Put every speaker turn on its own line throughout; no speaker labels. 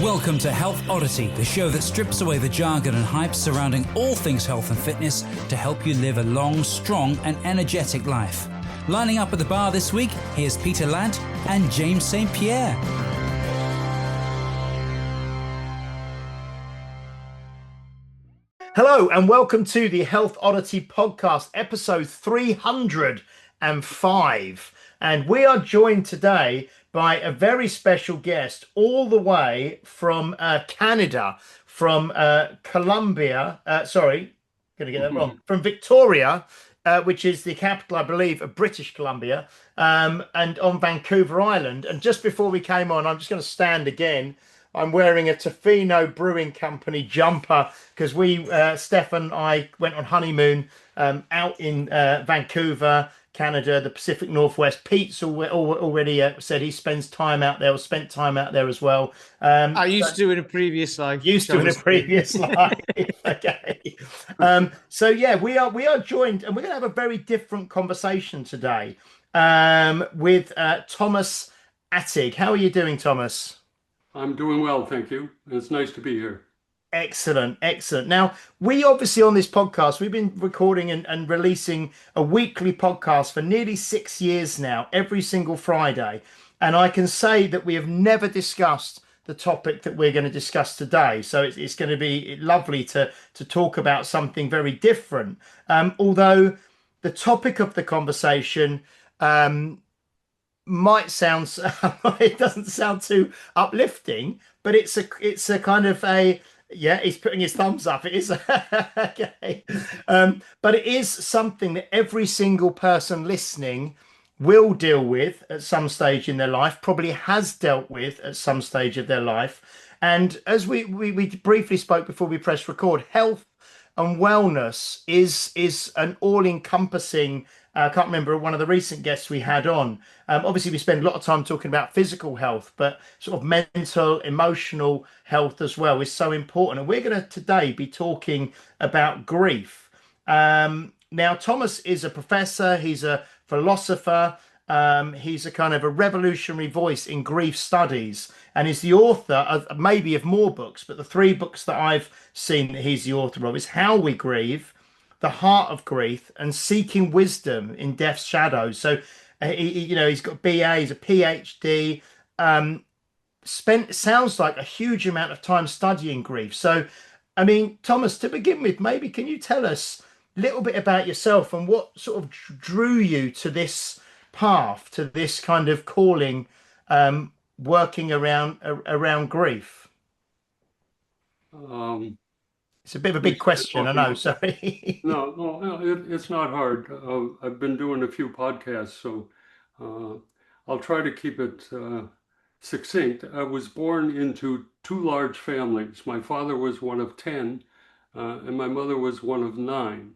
Welcome to Health Oddity, the show that strips away the jargon and hype surrounding all things health and fitness to help you live a long, strong and energetic life. Lining up at the bar this week, here's Peter Ladd and James St. Pierre.
Hello and welcome to the Health Oddity podcast, episode 305. And we are joined today by a very special guest all the way from Canada, from Colombia, going to get that wrong, from Victoria, which is the capital, I believe, of British Columbia, and on Vancouver Island. And just before we came on, I'm just going to stand again. I'm wearing a Tofino Brewing Company jumper because Steph and I went on honeymoon out in Vancouver, Canada, the Pacific Northwest. Pete's already said he spends time out there, or spent time out there as well.
I used to in a previous life.
Okay. So yeah, we are joined, and we're going to have a very different conversation today with Thomas Attig. How are you doing, Thomas?
I'm doing well, thank you. It's nice to be here.
Excellent. Now, we obviously on this podcast, we've been recording and releasing a weekly podcast for nearly 6 years now, every single Friday. And I can say that we have never discussed the topic that we're going to discuss today. So it's going to be lovely to talk about something very different. Although the topic of the conversation might sound, it doesn't sound too uplifting, but it's a kind of a, yeah, he's putting his thumbs up. It is okay, but it is something that every single person listening will deal with at some stage in their life, probably has dealt with at some stage of their life. And as we briefly spoke before we pressed record, health and wellness is an all-encompassing. I can't remember one of the recent guests we had on. Obviously, we spend a lot of time talking about physical health, but sort of mental, emotional health as well is so important. And we're going to today be talking about grief. Now, Thomas is a professor. He's a philosopher. He's a kind of a revolutionary voice in grief studies, and is the author of maybe of more books. But the 3 books that I've seen that he's the author of is How We Grieve, The Heart of Grief, and Seeking Wisdom in Death's Shadows. So, he's got BA, he's a PhD, sounds like a huge amount of time studying grief. So, I mean, Thomas, to begin with, maybe can you tell us a little bit about yourself and what sort of drew you to this path, to this kind of calling, working around grief? It's a bit of a big question, I know, sorry.
No, it's not hard. I've been doing a few podcasts, so I'll try to keep it succinct. I was born into 2 large families. My father was one of 10, and my mother was one of 9.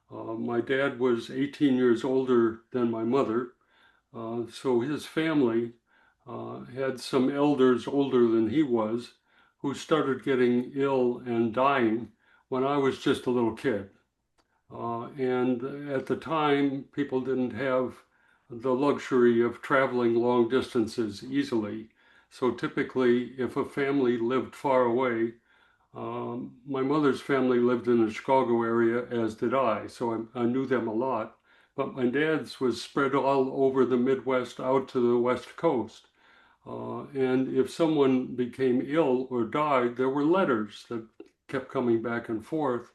My dad was 18 years older than my mother, so his family had some elders older than he was, who started getting ill and dying when I was just a little kid. And at the time, people didn't have the luxury of traveling long distances easily. So typically, if a family lived far away, my mother's family lived in the Chicago area, as did I, so I knew them a lot. But my dad's was spread all over the Midwest out to the West Coast. And if someone became ill or died, there were letters that kept coming back and forth.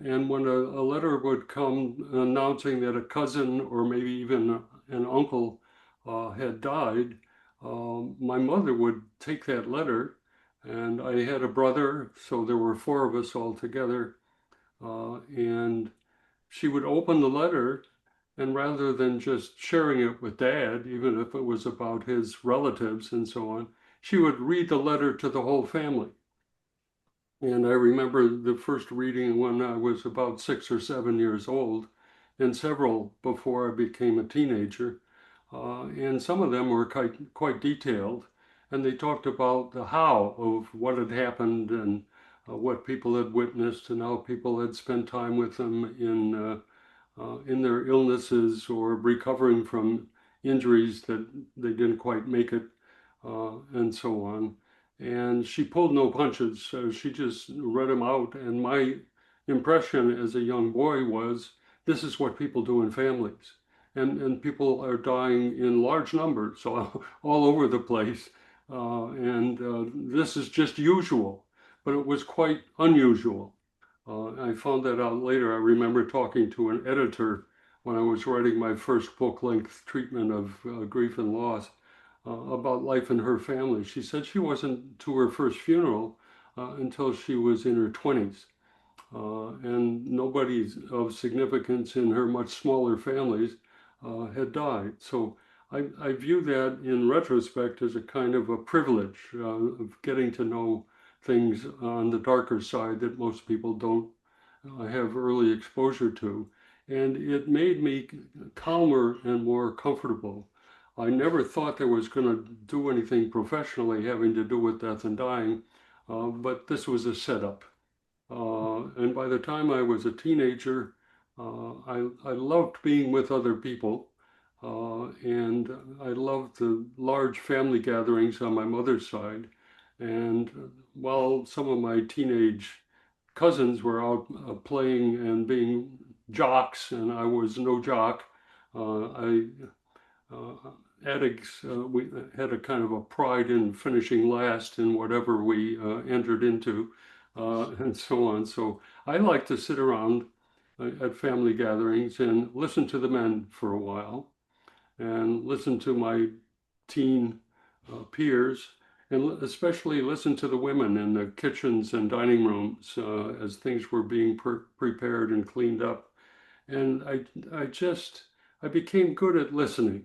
And when a letter would come announcing that a cousin or maybe even an uncle had died, my mother would take that letter, and I had a brother, so there were 4 of us all together, and she would open the letter, and rather than just sharing it with Dad, even if it was about his relatives and so on, she would read the letter to the whole family. And I remember the first reading when I was about 6 or 7 years old, and several before I became a teenager. And some of them were quite detailed, and they talked about the how of what had happened and what people had witnessed and how people had spent time with them in their illnesses or recovering from injuries that they didn't quite make it, and so on. and she pulled no punches. So she just read them out. And my impression as a young boy was, this is what people do in families. And people are dying in large numbers all over the place. This is just usual, but it was quite unusual. I found that out later. I remember talking to an editor when I was writing my first book-length treatment of grief and loss about life in her family. She said she wasn't to her first funeral until she was in her 20s. And nobody of significance in her much smaller families had died. So I view that in retrospect as a kind of a privilege of getting to know things on the darker side that most people don't have early exposure to. And it made me calmer and more comfortable. I never thought there was going to do anything professionally having to do with death and dying, but this was a setup. And by the time I was a teenager, I loved being with other people. And I loved the large family gatherings on my mother's side. And while some of my teenage cousins were out playing and being jocks, and I was no jock, Attigs, we had a kind of a pride in finishing last in whatever we entered into, and so on. So I like to sit around at family gatherings and listen to the men for a while and listen to my teen peers, and especially listen to the women in the kitchens and dining rooms as things were being prepared and cleaned up. And I became good at listening.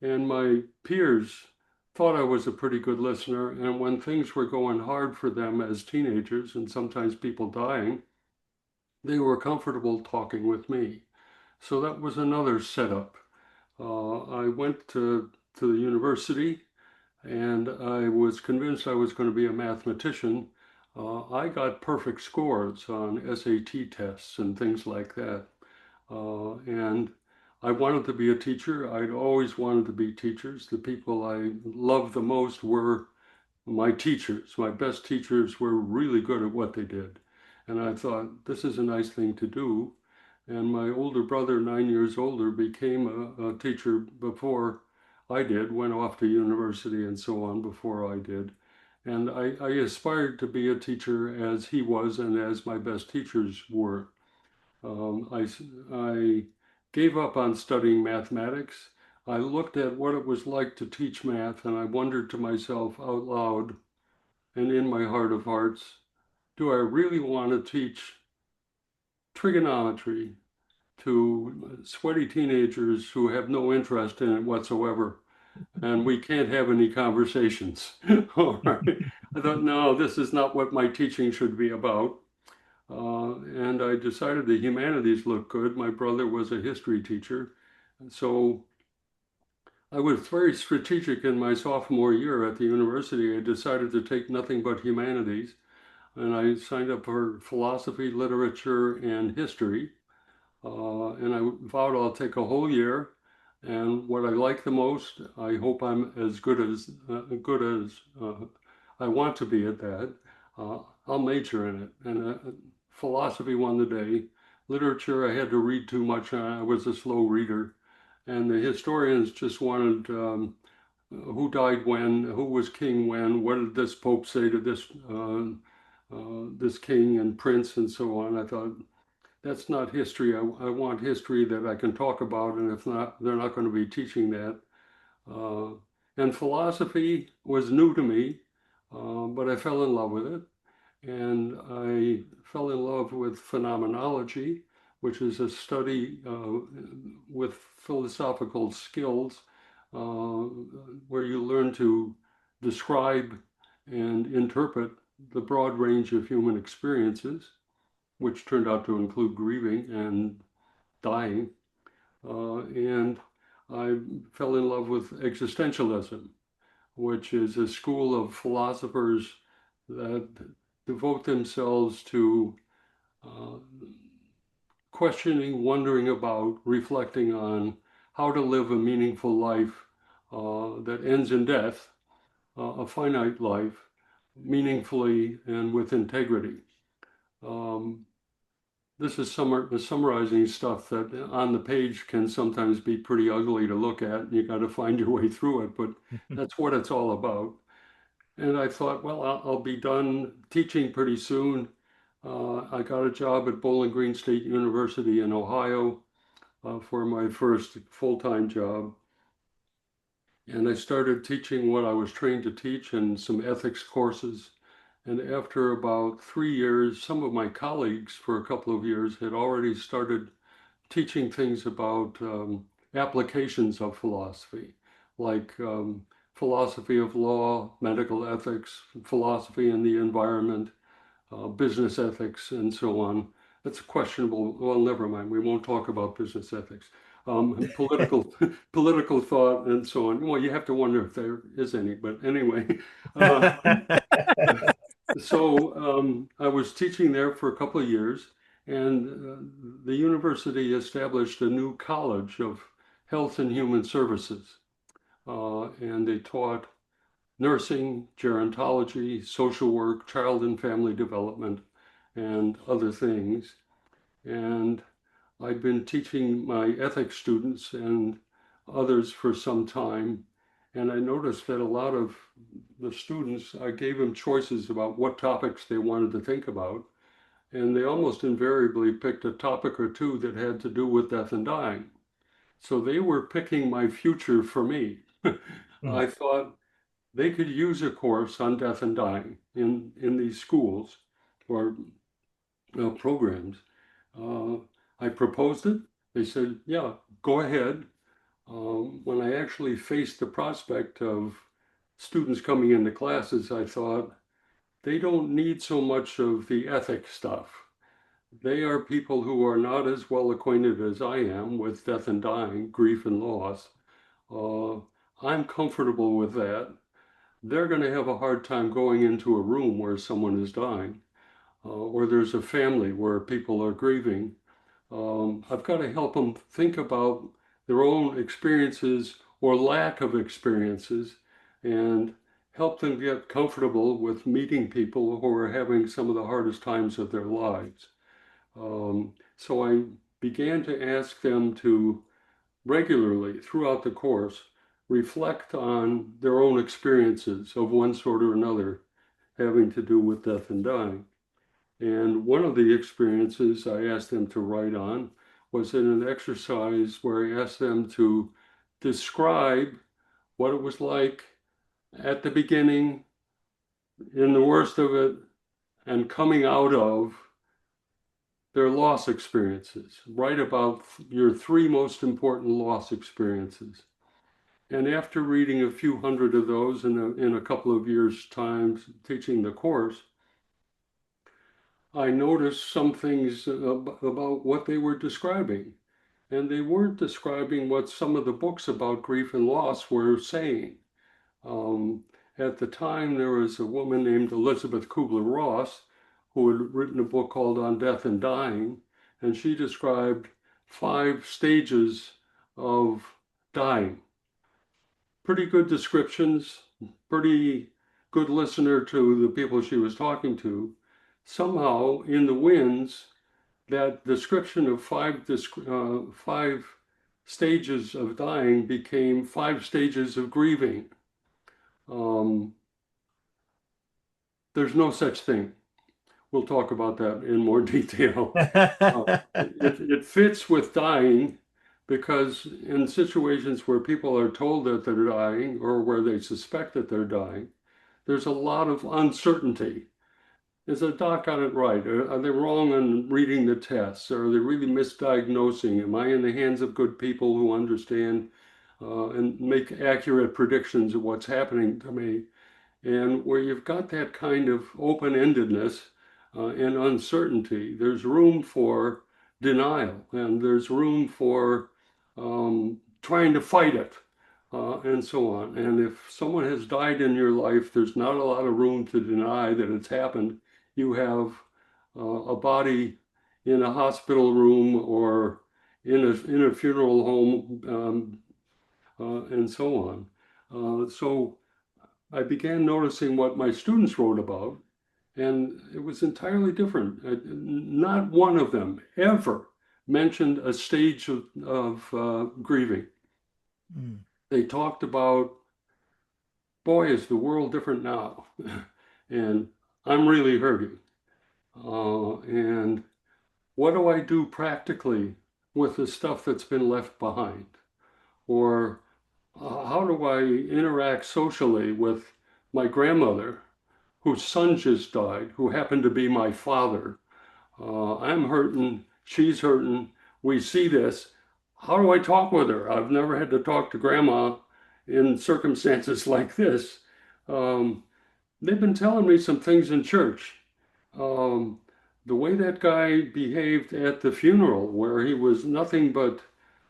And my peers thought I was a pretty good listener. And when things were going hard for them as teenagers, and sometimes people dying, they were comfortable talking with me. So that was another setup. I went to the university, and I was convinced I was going to be a mathematician. I got perfect scores on SAT tests and things like that. And I wanted to be a teacher. I'd always wanted to be teachers. The people I loved the most were my teachers. My best teachers were really good at what they did. And I thought, this is a nice thing to do. And my older brother, 9 years older, became a teacher before I did, went off to university and so on before I did. And I aspired to be a teacher as he was and as my best teachers were. I gave up on studying mathematics. I looked at what it was like to teach math, and I wondered to myself out loud and in my heart of hearts, do I really want to teach trigonometry to sweaty teenagers who have no interest in it whatsoever? And we can't have any conversations. All right. I thought, no, this is not what my teaching should be about. And I decided the humanities looked good. My brother was a history teacher. So I was very strategic in my sophomore year at the university. I decided to take nothing but humanities. And I signed up for philosophy, literature, and history. And I vowed I'll take a whole year. And what I like the most, I hope I'm as good as I want to be at that. I'll major in it. And philosophy won the day. Literature, I had to read too much. I was a slow reader. And the historians just wanted who died when, who was king when, what did this pope say to this king and prince and so on. I thought, that's not history. I want history that I can talk about, and if not, they're not going to be teaching that. And philosophy was new to me, but I fell in love with it. And I fell in love with phenomenology, which is a study with philosophical skills where you learn to describe and interpret the broad range of human experiences, which turned out to include grieving and dying. And I fell in love with existentialism, which is a school of philosophers that devote themselves to questioning, wondering about, reflecting on how to live a meaningful life that ends in death, a finite life, meaningfully and with integrity. This is summarizing stuff that on the page can sometimes be pretty ugly to look at, and you got to find your way through it, but that's what it's all about. And I thought, well, I'll be done teaching pretty soon. I got a job at Bowling Green State University in Ohio for my first full-time job. And I started teaching what I was trained to teach and some ethics courses. And after about 3 years, some of my colleagues for a couple of years had already started teaching things about applications of philosophy, like philosophy of law, medical ethics, philosophy in the environment, business ethics, and so on. That's questionable. Well, never mind. We won't talk about business ethics. Political political thought and so on. Well, you have to wonder if there is any, but anyway. So I was teaching there for a couple of years, and the university established a new college of health and human services, and they taught nursing, gerontology, social work, child and family development, and other things. And I'd been teaching my ethics students and others for some time, and I noticed that a lot of the students, I gave them choices about what topics they wanted to think about, and they almost invariably picked a topic or two that had to do with death and dying. So they were picking my future for me. I thought they could use a course on death and dying in these schools or programs. I proposed it. They said, yeah, go ahead. When I actually faced the prospect of students coming into classes, I thought, they don't need so much of the ethics stuff. They are people who are not as well acquainted as I am with death and dying, grief and loss. I'm comfortable with that. They're going to have a hard time going into a room where someone is dying, or there's a family where people are grieving. I've got to help them think about their own experiences or lack of experiences and help them get comfortable with meeting people who are having some of the hardest times of their lives. So I began to ask them to regularly throughout the course reflect on their own experiences of one sort or another having to do with death and dying. And one of the experiences I asked them to write on was in an exercise where I asked them to describe what it was like at the beginning, in the worst of it, and coming out of their loss experiences. Write about your 3 most important loss experiences. And after reading a few hundred of those in a couple of years' time teaching the course, I noticed some things about what they were describing. And they weren't describing what some of the books about grief and loss were saying. At the time, there was a woman named Elizabeth Kubler-Ross who had written a book called On Death and Dying, and she described 5 stages of dying. Pretty good descriptions, pretty good listener to the people she was talking to. Somehow, in the winds, that description of 5 stages of dying became 5 stages of grieving. There's no such thing. We'll talk about that in more detail. It fits with dying because in situations where people are told that they're dying or where they suspect that they're dying, there's a lot of uncertainty. Is the doc got it right? Are they wrong on reading the tests? Are they really misdiagnosing? Am I in the hands of good people who understand and make accurate predictions of what's happening to me? And where you've got that kind of open-endedness and uncertainty, there's room for denial and there's room for trying to fight it and so on. And if someone has died in your life, there's not a lot of room to deny that it's happened. You have a body in a hospital room or in a funeral home and so on. So I began noticing what my students wrote about, and it was entirely different. Not one of them ever mentioned a stage of grieving. They talked about, boy, is the world different now, and I'm really hurting. And what do I do practically with the stuff that's been left behind? Or how do I interact socially with my grandmother, whose son just died, who happened to be my father? I'm hurting, she's hurting, we see this. How do I talk with her? I've never had to talk to grandma in circumstances like this. They've been telling me some things in church. Um, the way that guy behaved at the funeral, where he was nothing but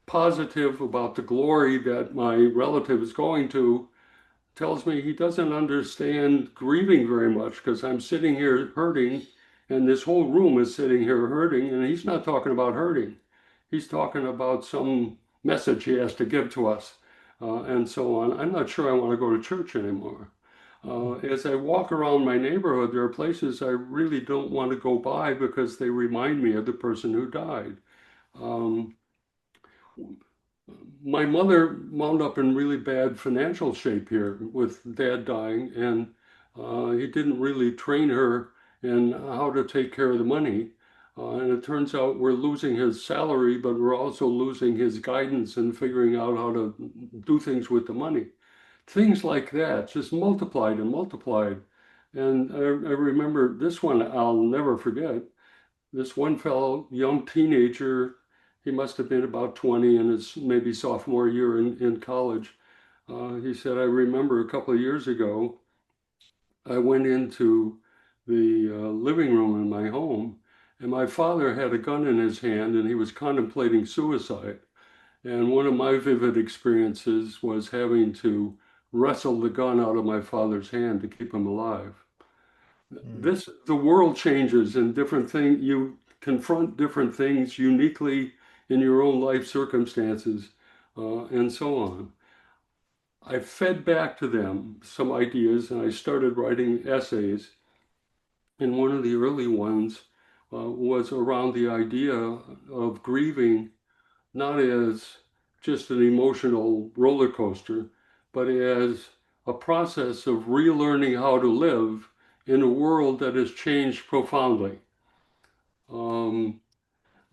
positive about the glory that my relative is going to, tells me he doesn't understand grieving very much, because I'm sitting here hurting and this whole room is sitting here hurting, and he's not talking about hurting. He's talking about some message he has to give to us, and so on. I'm not sure I want to go to church anymore. As I walk around my neighborhood, there are places I really don't want to go by because they remind me of the person who died. Um, my mother wound up in really bad financial shape here with dad dying, and he didn't really train her in how to take care of the money. And it turns out we're losing his salary, but we're also losing his guidance in figuring out how to do things with the money. Things like that just multiplied and multiplied. And I remember this one I'll never forget. This one fellow, young teenager, he must have been about 20 in his maybe sophomore year in college. He said, I remember a couple of years ago, I went into the living room in my home, and my father had a gun in his hand and he was contemplating suicide. And one of my vivid experiences was having to wrestle the gun out of my father's hand to keep him alive. The world changes, and different things, you confront different things uniquely in your own life circumstances, and so on. I fed back to them some ideas, and I started writing essays. And one of the early ones was around the idea of grieving, not as just an emotional roller coaster, but as a process of relearning how to live in a world that has changed profoundly.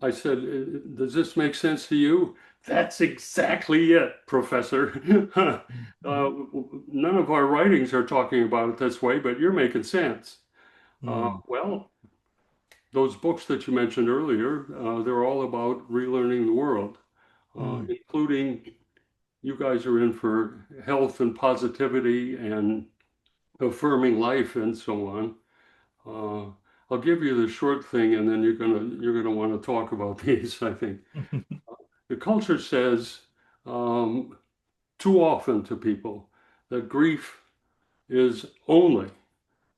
I said, does this make sense to you? That's exactly it, Professor. None of our writings are talking about it this way, but you're making sense. Well, those books that you mentioned earlier, they're all about relearning the world, including you guys are in for health and positivity and affirming life and so on. I'll give you the short thing, and then you're gonna want to talk about these, I think. The culture says too often to people that grief is only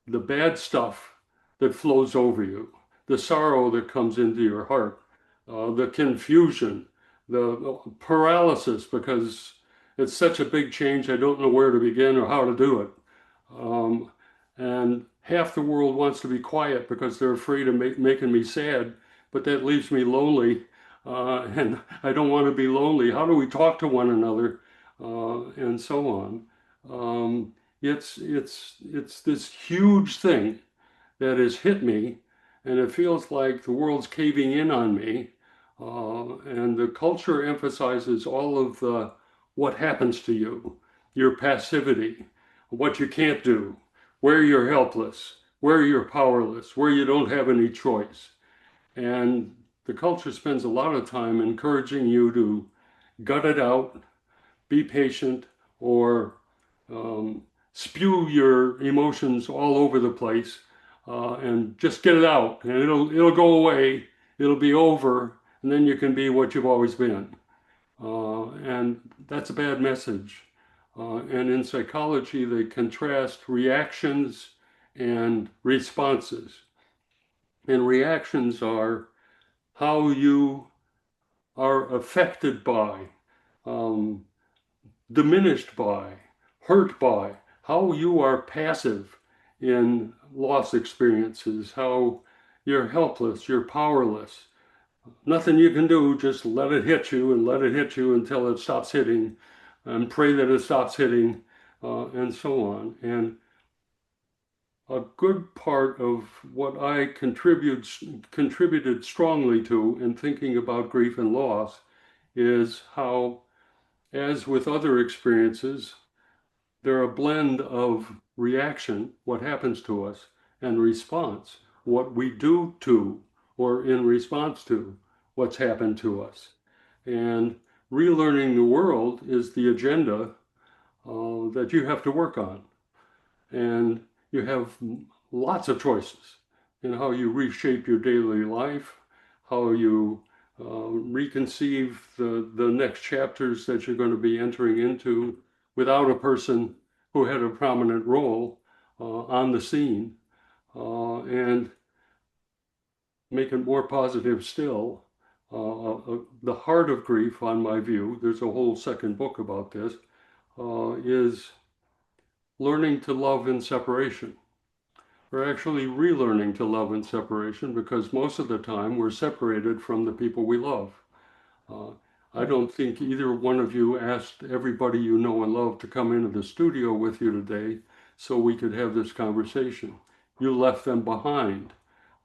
the bad stuff that flows over you, the sorrow that comes into your heart, the confusion, the paralysis, because it's such a big change, I don't know where to begin or how to do it. And half the world wants to be quiet because they're afraid of making me sad, but that leaves me lonely, and I don't want to be lonely. How do we talk to one another, and so on? It's this huge thing that has hit me, and it feels like the world's caving in on me. And the culture emphasizes all of the what happens to you, your passivity, what you can't do, where you're helpless, where you're powerless, where you don't have any choice. And the culture spends a lot of time encouraging you to gut it out, be patient, or spew your emotions all over the place, and just get it out, and it'll go away, it'll be over, and then you can be what you've always been. And that's a bad message. And in psychology, they contrast reactions and responses. And reactions are how you are affected by, diminished by, hurt by, how you are passive in loss experiences, how you're helpless, you're powerless. Nothing you can do, just let it hit you and let it hit you until it stops hitting and pray that it stops hitting and so on. And a good part of what I contributed strongly to in thinking about grief and loss is how, as with other experiences, they're a blend of reaction, what happens to us, and response, what we do to or in response to what's happened to us. And relearning the world is the agenda that you have to work on. And you have lots of choices in how you reshape your daily life, how you reconceive the next chapters that you're going to be entering into without a person who had a prominent role on the scene, and make it more positive still. The heart of grief, on my view, there's a whole second book about this, is learning to love in separation. We're actually relearning to love in separation because most of the time we're separated from the people we love. I don't think either one of you asked everybody you know and love to come into the studio with you today so we could have this conversation. You left them behind.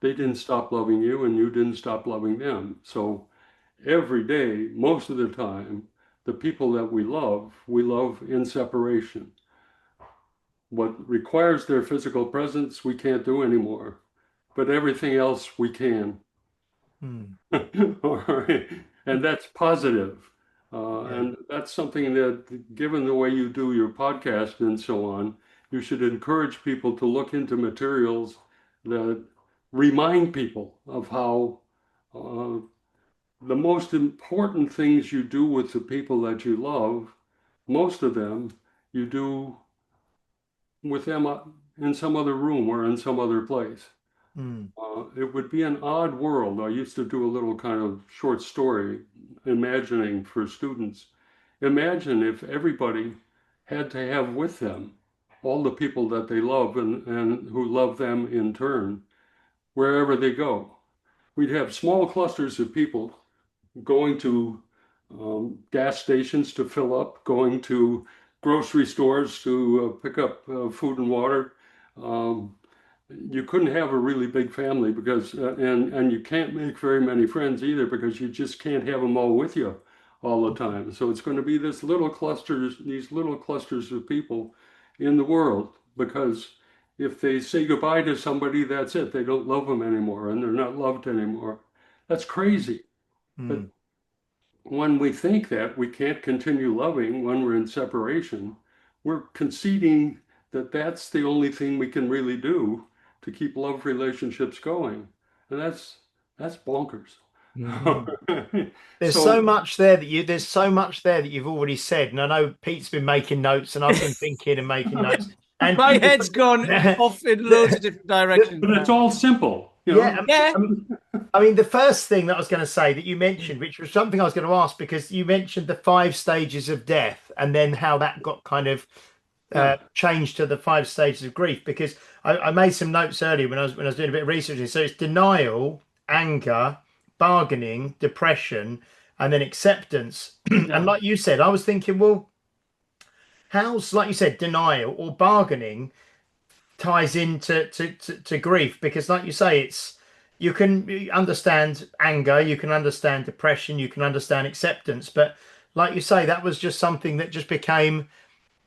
They didn't stop loving you and you didn't stop loving them. So every day, most of the time, the people that we love in separation. What requires their physical presence, we can't do anymore, but everything else we can. All right. And that's positive. And that's something that, given the way you do your podcast and so on, you should encourage people to look into materials that remind people of how the most important things you do with the people that you love, most of them you do with them in some other room or in some other place. It would be an odd world. I used to do a little kind of short story imagining for students. Imagine if everybody had to have with them all the people that they love and who love them in turn, wherever they go. We'd have small clusters of people going to gas stations to fill up, going to grocery stores to pick up food and water. You couldn't have a really big family because, and you can't make very many friends either because you just can't have them all with you all the time. So it's going to be these little clusters of people in the world, because if they say goodbye to somebody, that's it. They don't love them anymore and they're not loved anymore. That's crazy. But when we think that we can't continue loving when we're in separation, we're conceding that that's the only thing we can really do to keep love relationships going. And that's bonkers.
There's so much there that you've already said, and I know Pete's been making notes and I've been thinking and making notes. And
my head's gone off in loads of different directions.
But it's all simple. You know?
Yeah.
I mean, the first thing that I was going to say that you mentioned, which was something I was going to ask, because you mentioned the 5 stages of death and then how that got kind of changed to the 5 stages of grief. Because I made some notes earlier when I was doing a bit of research. So it's denial, anger, bargaining, depression, and then acceptance. And like you said, I was thinking, well, how's, like you said, denial or bargaining ties into to grief? Because like you say, it's, you can understand anger, you can understand depression, you can understand acceptance, but like you say, that was just something that just became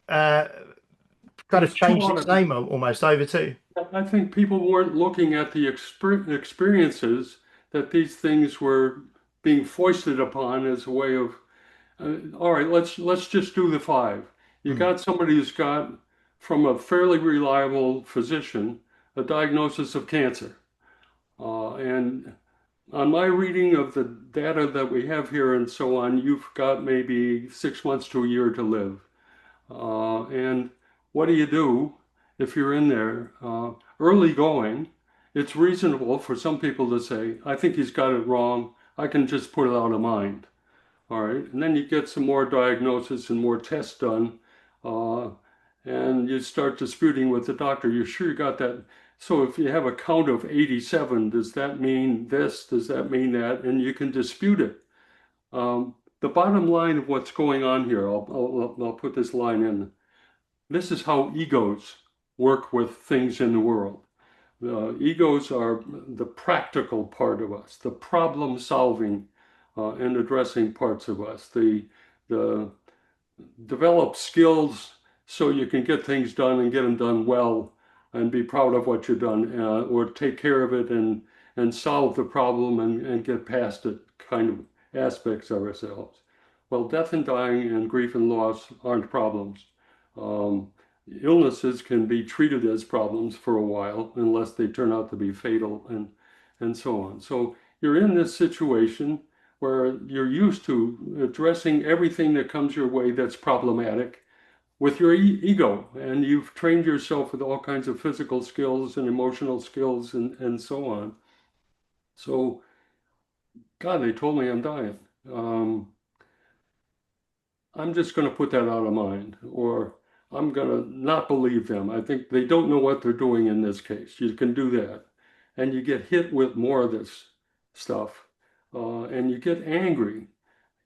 kind of changed its name almost over too.
I think people weren't looking at the experiences that these things were being foisted upon as a way of, all right, let's just do the 5. You got somebody who's got, from a fairly reliable physician, a diagnosis of cancer. And on my reading of the data that we have here and so on, you've got maybe 6 months to a year to live. And what do you do if you're in there early going? It's reasonable for some people to say, I think he's got it wrong. I can just put it out of mind. All right. And then you get some more diagnosis and more tests done. and you start disputing with the doctor. You're sure you got that? So if you have a count of 87, does that mean this? Does that mean that? And you can dispute it. The bottom line of what's going on here, I'll put this line in. This is how egos work with things in the world. Egos are the practical part of us, the problem solving and addressing parts of us, the develop skills so you can get things done and get them done well and be proud of what you've done, or take care of it and solve the problem and get past it kind of aspects of ourselves. Well, death and dying and grief and loss aren't problems. Illnesses can be treated as problems for a while unless they turn out to be fatal and so on. So you're in this situation where you're used to addressing everything that comes your way that's problematic with your ego, and you've trained yourself with all kinds of physical skills and emotional skills and so on. So, God, they told me I'm dying. I'm just going to put that out of mind, or I'm going to not believe them. I think they don't know what they're doing in this case. You can do that. And you get hit with more of this stuff, and you get angry.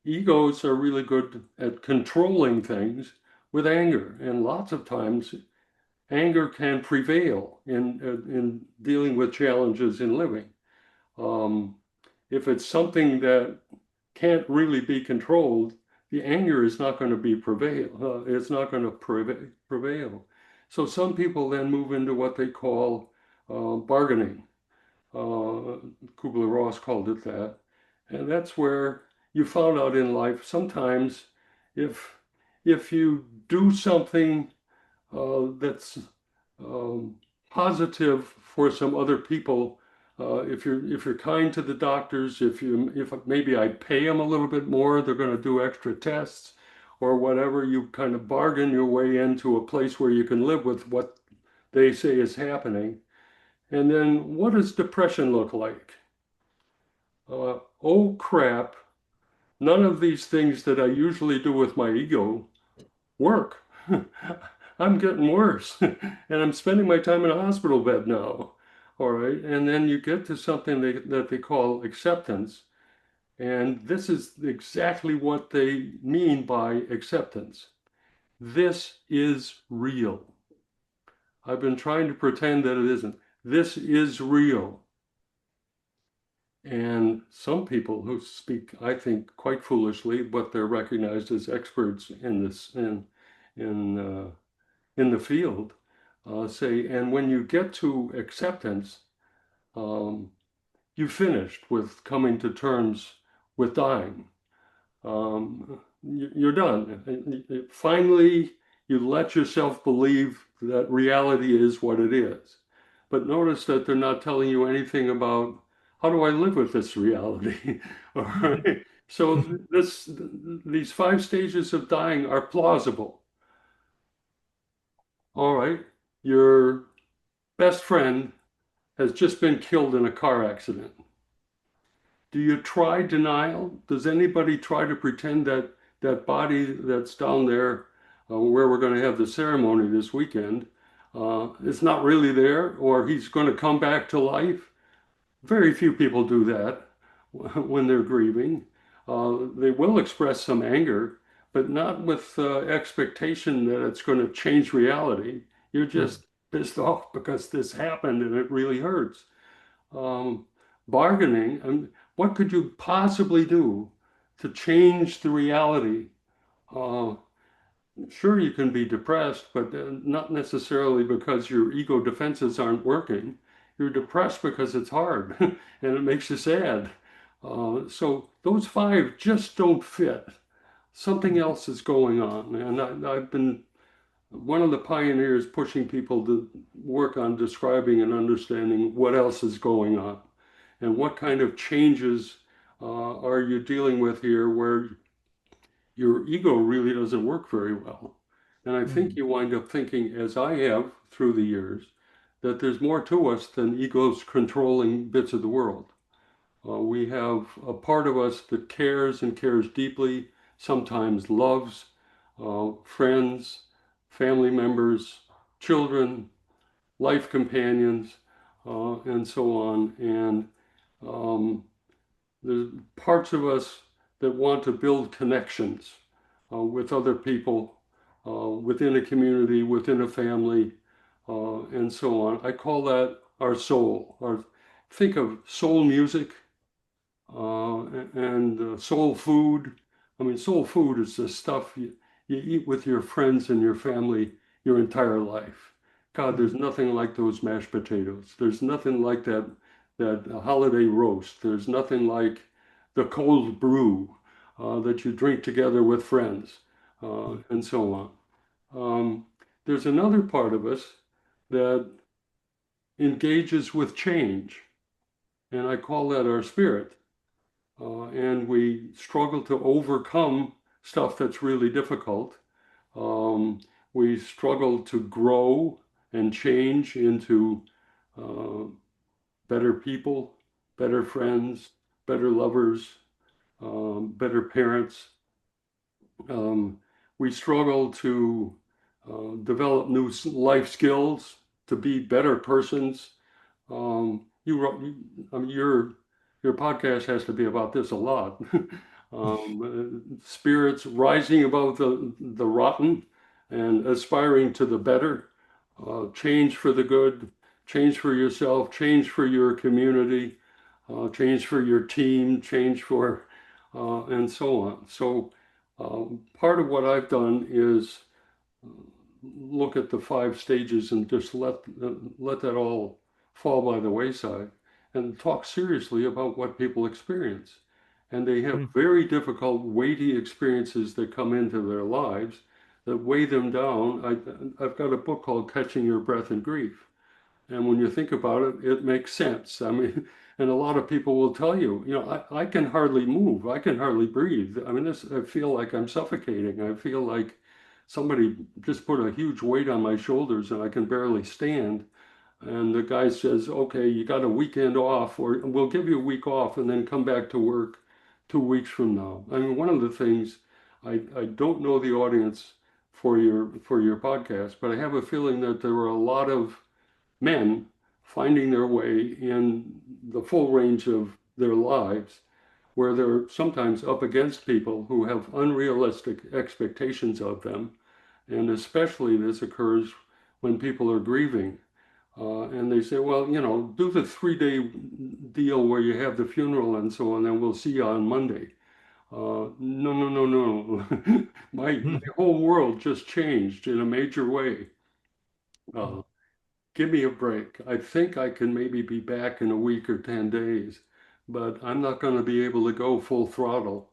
Egos are really good at controlling things with anger, and lots of times anger can prevail in dealing with challenges in living. If it's something that can't really be controlled, the anger is not going to be prevail. It's not going to prevail. So some people then move into what they call bargaining. Kubler-Ross called it that, and that's where you found out in life sometimes if you do something that's positive for some other people, if you're kind to the doctors, if maybe I pay them a little bit more, they're going to do extra tests or whatever. You kind of bargain your way into a place where you can live with what they say is happening. And then what does depression look like? Oh crap, none of these things that I usually do with my ego work. I'm getting worse, and I'm spending my time in a hospital bed now. All right, and then you get to something that they call acceptance, and this is exactly what they mean by acceptance. This is real. I've been trying to pretend that it isn't. This is real. And some people who speak, I think, quite foolishly, but they're recognized as experts in this in the field, say, and when you get to acceptance, you finished with coming to terms with dying. You're done. Finally, you let yourself believe that reality is what it is. But notice that they're not telling you anything about how do I live with this reality. All right. So these 5 stages of dying are plausible. All right, your best friend has just been killed in a car accident. Do you try denial? Does anybody try to pretend that that body that's down there where we're going to have the ceremony this weekend is not really there, or he's going to come back to life? Very few people do that when they're grieving. They will express some anger, but not with expectation that it's going to change reality. You're just pissed off because this happened and it really hurts. Bargaining, what could you possibly do to change the reality? Sure, you can be depressed, but not necessarily because your ego defenses aren't working. You're depressed because it's hard and it makes you sad. So those 5 just don't fit. Something else is going on. And I've been one of the pioneers pushing people to work on describing and understanding what else is going on and what kind of changes are you dealing with here where your ego really doesn't work very well. And I think you wind up thinking, as I have through the years, that there's more to us than egos controlling bits of the world. We have a part of us that cares and cares deeply, sometimes loves, friends, family members, children, life companions, and so on. And there's parts of us that want to build connections with other people, within a community, within a family, and so on. I call that our soul. Think of soul music and soul food. I mean, soul food is the stuff you eat with your friends and your family your entire life. God, there's nothing like those mashed potatoes. There's nothing like that holiday roast. There's nothing like the cold brew that you drink together with friends, and so on. There's another part of us that engages with change, and I call that our spirit. And we struggle to overcome stuff that's really difficult. We struggle to grow and change into better people, better friends, better lovers, better parents. We struggle to develop new life skills, to be better persons. I mean, your podcast has to be about this a lot. Spirits rising above the rotten and aspiring to the better, change for the good, change for yourself, change for your community, change for your team, change for, and so on. So part of what I've done is look at the 5 stages and just let that all fall by the wayside and talk seriously about what people experience. And they have very difficult, weighty experiences that come into their lives that weigh them down. I've got a book called Catching Your Breath in Grief. And when you think about it, it makes sense. I mean, and a lot of people will tell you, I can hardly move. I can hardly breathe. I mean, I feel like I'm suffocating. I feel like somebody just put a huge weight on my shoulders and I can barely stand. And the guy says, okay, you got a weekend off, or we'll give you a week off and then come back to work 2 weeks from now. I mean, one of the things, I don't know the audience for your podcast, but I have a feeling that there are a lot of men finding their way in the full range of their lives, where they're sometimes up against people who have unrealistic expectations of them. And especially this occurs when people are grieving. And they say, well, do the 3-day deal where you have the funeral and so on, and we'll see you on Monday. No, no, no, no. My whole world just changed in a major way. Give me a break. I think I can maybe be back in a week or 10 days, but I'm not going to be able to go full throttle.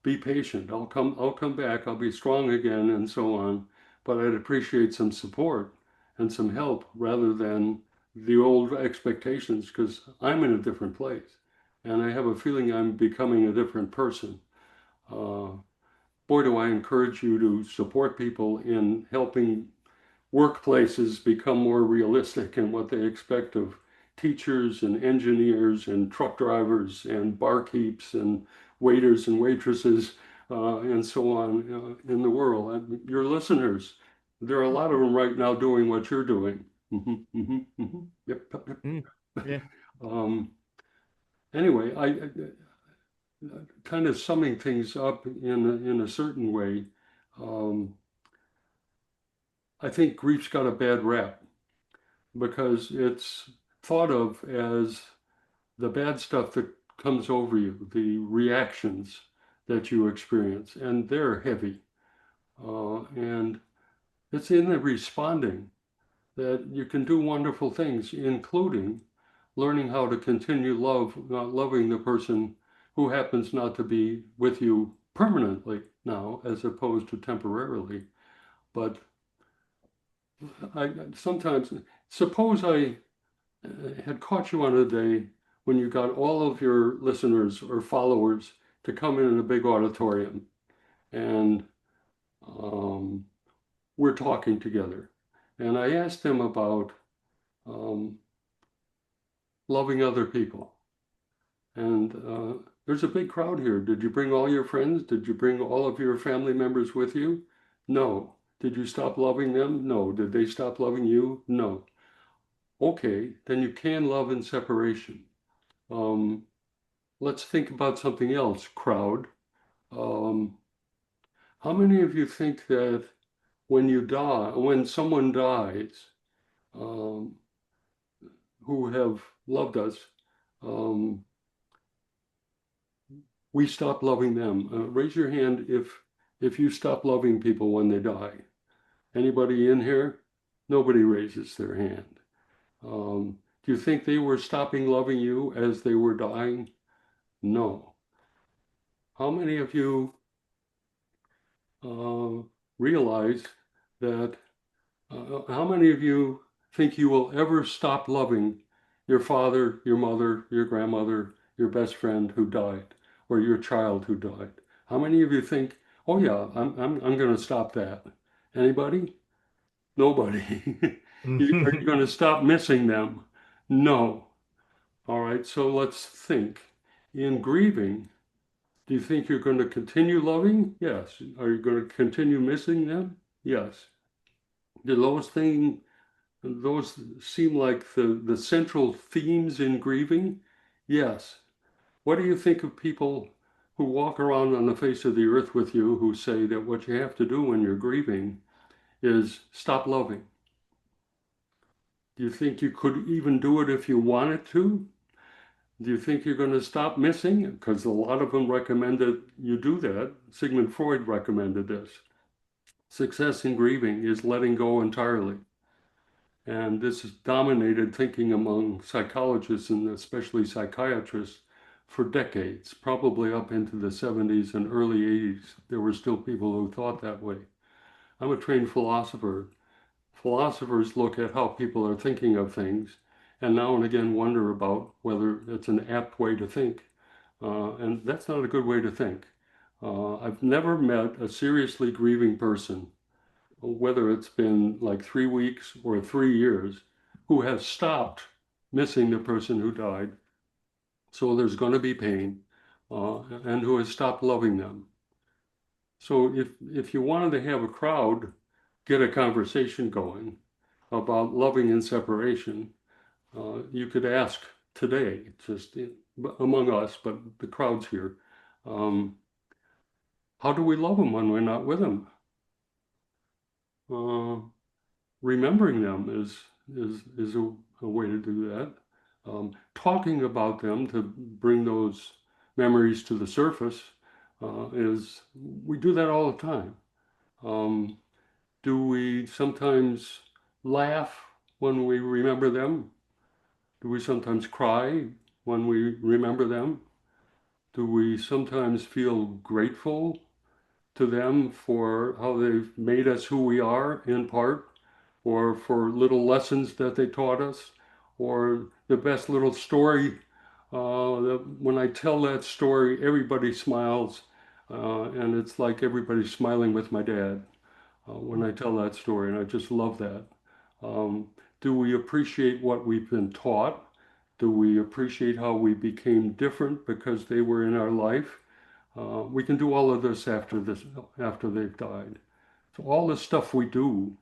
Be patient. I'll come back. I'll be strong again and so on. But I'd appreciate some support and some help rather than the old expectations, because I'm in a different place. And I have a feeling I'm becoming a different person. Boy, do I encourage you to support people in helping workplaces become more realistic in what they expect of teachers and engineers and truck drivers and barkeeps and waiters and waitresses and so on in the world. And your listeners, there are a lot of them right now doing what you're doing. Yep.
Yeah.
Anyway, I kind of summing things up in a certain way. I think grief's got a bad rap because it's thought of as the bad stuff that comes over you, the reactions that you experience, and they're heavy. And it's in the responding that you can do wonderful things, including learning how to continue loving the person who happens not to be with you permanently now, as opposed to temporarily. But I sometimes, suppose I had caught you on a day when you got all of your listeners or followers to come in a big auditorium and we're talking together. And I asked them about loving other people. And there's a big crowd here. Did you bring all your friends? Did you bring all of your family members with you? No. Did you stop loving them? No. Did they stop loving you? No. Okay, then you can love in separation. Let's think about something else, crowd. Um, how many of you think that when someone dies, um, who have loved us, um, we stop loving them? Raise your hand if you stop loving people when they die. Anybody in here? Nobody raises their hand. Do you think they were stopping loving you as they were dying? No. How many of you realize that? How many of you think you will ever stop loving your father, your mother, your grandmother, your best friend who died, or your child who died? How many of you think, oh yeah, I'm going to stop that? Anybody? Nobody. Are you going to stop missing them? No. All right, so let's think. In grieving, do you think you're going to continue loving? Yes. Are you going to continue missing them? Yes. Do those seem like the central themes in grieving? Yes. What do you think of people who walk around on the face of the earth with you who say that what you have to do when you're grieving is stop loving? Do you think you could even do it if you wanted to? Do you think you're going to stop missing? Because a lot of them recommend that you do that. Sigmund Freud recommended this. Success in grieving is letting go entirely. And this has dominated thinking among psychologists and especially psychiatrists for decades, probably up into the 70s and early 80s. There were still people who thought that way. I'm a trained philosopher. Philosophers look at how people are thinking of things and now and again wonder about whether it's an apt way to think. And that's not a good way to think. I've never met a seriously grieving person, whether it's been like 3 weeks or 3 years, who has stopped missing the person who died. So there's going to be pain, and who has stopped loving them. So if you wanted to have a crowd get a conversation going about loving in separation, you could ask today, just among us, but the crowd's here, how do we love them when we're not with them? Remembering them is a way to do that. Talking about them to bring those memories to the surface we do that all the time. Do we sometimes laugh when we remember them? Do we sometimes cry when we remember them? Do we sometimes feel grateful to them for how they've made us who we are in part, or for little lessons that they taught us, or the best little story that when I tell that story, everybody smiles, and it's like everybody's smiling with my dad when I tell that story, and I just love that. Do we appreciate what we've been taught? Do we appreciate how we became different because they were in our life? We can do all of this after they've died. So all the stuff we do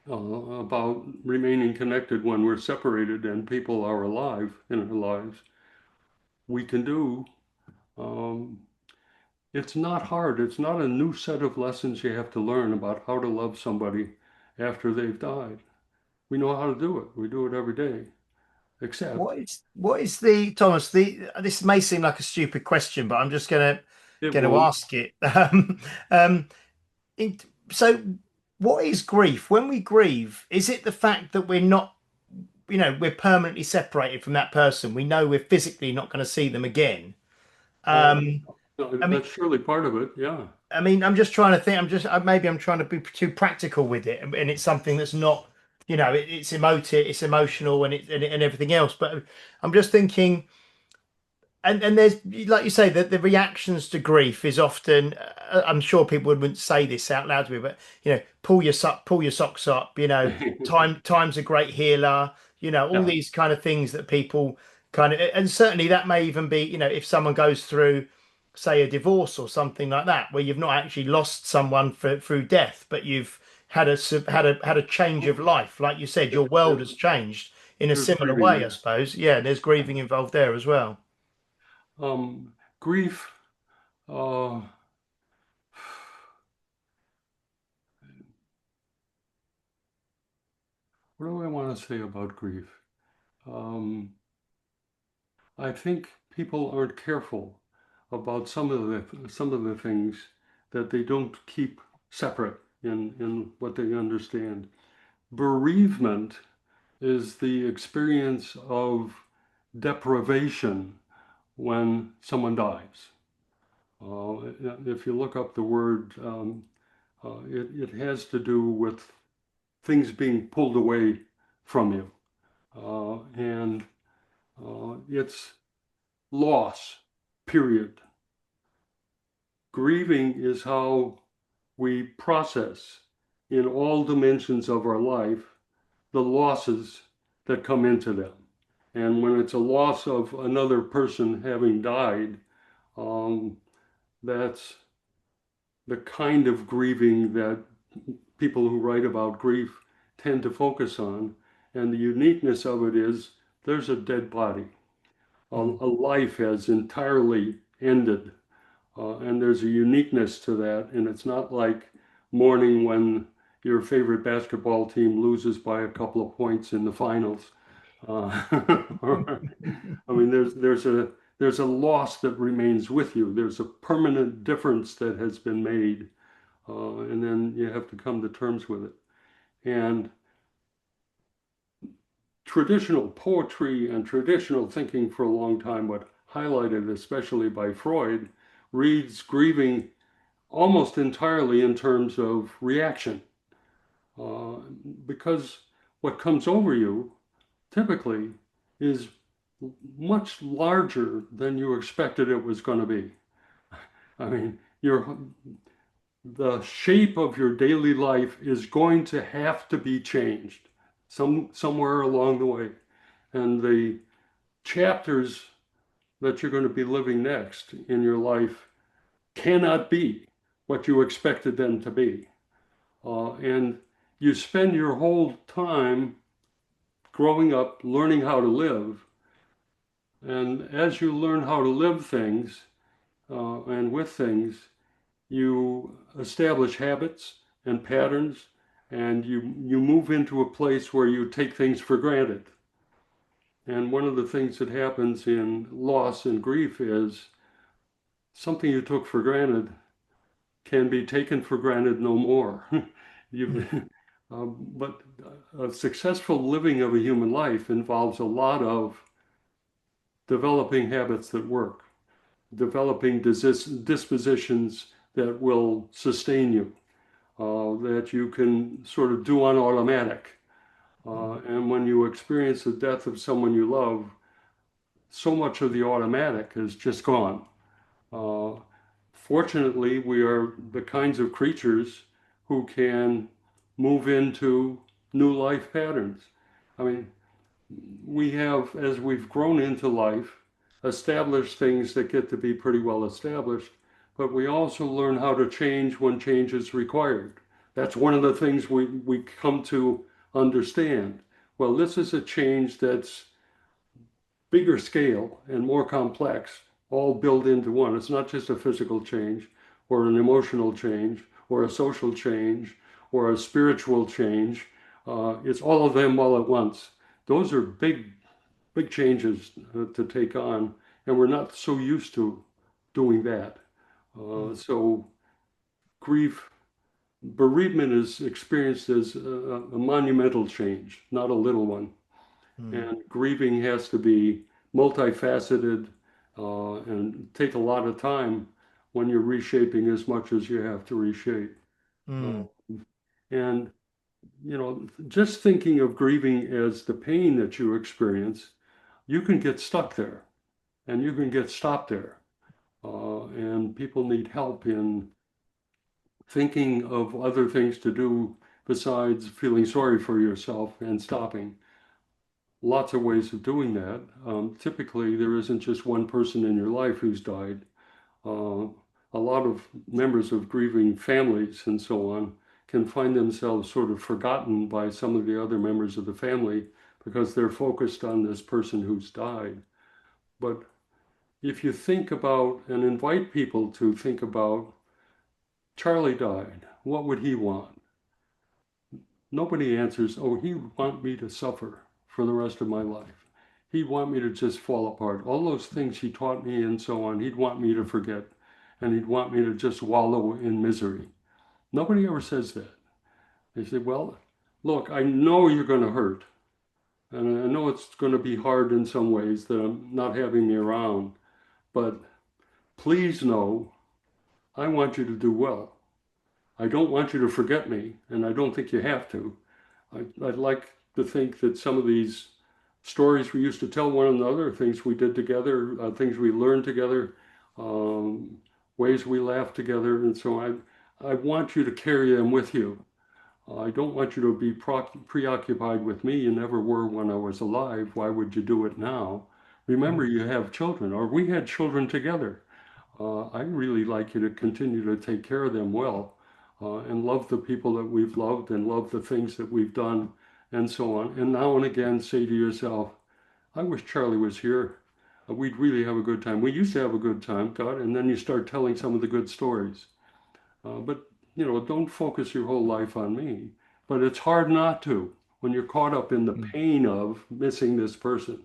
about remaining connected when we're separated and people are alive in our lives, we can do. It's not hard. It's not a new set of lessons you have to learn about how to love somebody after they've died. We know how to do it. We do it every day. Except
what is the Thomas, this may seem like a stupid question, but I'm just gonna ask it. So what is grief? When we grieve, is it the fact that we're not, we're permanently separated from that person? We know we're physically not going to see them again.
That's surely part of it. Yeah.
I mean, I'm just trying to think. Maybe I'm trying to be too practical with it, and it's something that's not, it's emotive, it's emotional, and everything else. But I'm just thinking, and there's, like you say, that the reactions to grief is often. I'm sure people wouldn't say this out loud to me, but pull your socks up. Time's a great healer. All these kind of things that people kind of, and certainly that may even be, if someone goes through say, a divorce or something like that, where you've not actually lost someone through death, but you've had a change of life. Like you said, your world has changed in a
There's
similar
grieving,
way, I suppose. Yeah, there's grieving involved there as well.
Grief, uh, what do I want to say about grief? Um, I think people aren't careful about some of the things that they don't keep separate in what they understand. Bereavement is the experience of deprivation when someone dies. If you look up the word, it has to do with things being pulled away from you. And it's loss, period. Grieving is how we process in all dimensions of our life the losses that come into them. And when it's a loss of another person having died, that's the kind of grieving that people who write about grief tend to focus on. And the uniqueness of it is there's a dead body. A life has entirely ended. And there's a uniqueness to that. And it's not like mourning when your favorite basketball team loses by a couple of points in the finals. I mean, there's a loss that remains with you. There's a permanent difference that has been made, and then you have to come to terms with it. And traditional poetry and traditional thinking for a long time, what highlighted especially by Freud, reads grieving almost entirely in terms of reaction, because what comes over you typically is much larger than you expected it was going to be. I mean, the shape of your daily life is going to have to be changed somewhere along the way. And the chapters that you're going to be living next in your life cannot be what you expected them to be. And you spend your whole time growing up learning how to live. And as you learn how to live things and with things, you establish habits and patterns, and you move into a place where you take things for granted. And one of the things that happens in loss and grief is something you took for granted can be taken for granted no more. But a successful living of a human life involves a lot of developing habits that work, developing dispositions that will sustain you, that you can sort of do on automatic. And when you experience the death of someone you love, so much of the automatic is just gone. Fortunately, we are the kinds of creatures who can move into new life patterns. I mean, we have, as we've grown into life, established things that get to be pretty well established, but we also learn how to change when change is required. That's one of the things we come to understand. Well, this is a change that's bigger scale and more complex, all built into one. It's not just a physical change or an emotional change or a social change or a spiritual change. It's all of them all at once. Those are big changes to take on, and we're not so used to doing that. So grief, bereavement is experienced as a monumental change, not a little one. And grieving has to be multifaceted and take a lot of time when you're reshaping as much as you have to reshape. And just thinking of grieving as the pain that you experience, you can get stuck there and you can get stopped there. And people need help in thinking of other things to do besides feeling sorry for yourself and stopping. Lots of ways of doing that. Typically, there isn't just one person in your life who's died. A lot of members of grieving families and so on can find themselves sort of forgotten by some of the other members of the family because they're focused on this person who's died. But if you think about and invite people to think about Charlie died, what would he want? Nobody answers, oh, he'd want me to suffer for the rest of my life. He'd want me to just fall apart. All those things he taught me and so on, he'd want me to forget. And he'd want me to just wallow in misery. Nobody ever says that. They say, well, look, I know you're going to hurt. And I know it's going to be hard in some ways that I'm not having you around. But please know, I want you to do well. I don't want you to forget me, and I don't think you have to. I'd like to think that some of these stories we used to tell one another, things we did together, things we learned together, ways we laughed together, and so I want you to carry them with you. I don't want you to be preoccupied with me. You never were when I was alive. Why would you do it now? Remember, you have children, or we had children together. I'd really like you to continue to take care of them well. And love the people that we've loved and love the things that we've done and so on. And now and again, say to yourself, I wish Charlie was here. We'd really have a good time. We used to have a good time, God, and then you start telling some of the good stories. But, don't focus your whole life on me. But it's hard not to when you're caught up in the pain of missing this person.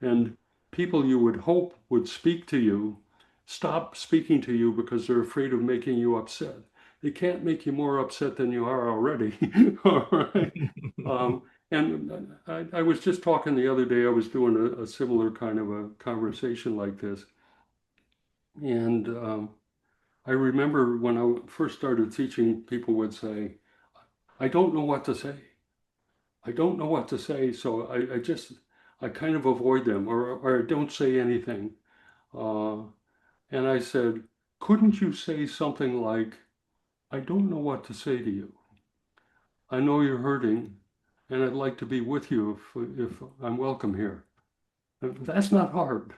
And people you would hope would speak to you stop speaking to you because they're afraid of making you upset. They can't make you more upset than you are already. All right. And I was just talking the other day, I was doing a similar kind of a conversation like this. And I remember when I first started teaching, people would say, I don't know what to say. I don't know what to say. So I kind of avoid them or I don't say anything. And I said, couldn't you say something like, I don't know what to say to you. I know you're hurting, and I'd like to be with you if I'm welcome here. That's not hard.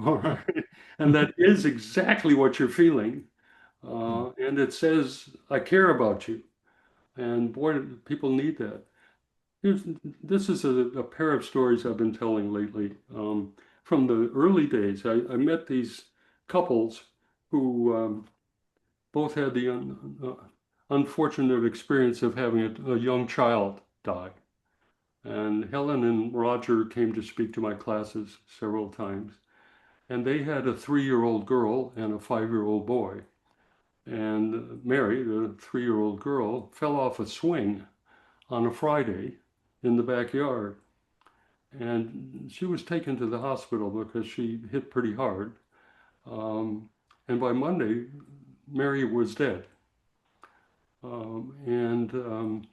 All right. And that is exactly what you're feeling. And it says, I care about you. And boy, people need that. This is a pair of stories I've been telling lately. From the early days, I met these couples who both had the unfortunate experience of having a young child die. And Helen and Roger came to speak to my classes several times. And they had a 3-year-old girl and a 5-year-old boy. And Mary, the 3-year-old girl, fell off a swing on a Friday in the backyard. And she was taken to the hospital because she hit pretty hard. And by Monday, Mary was dead. And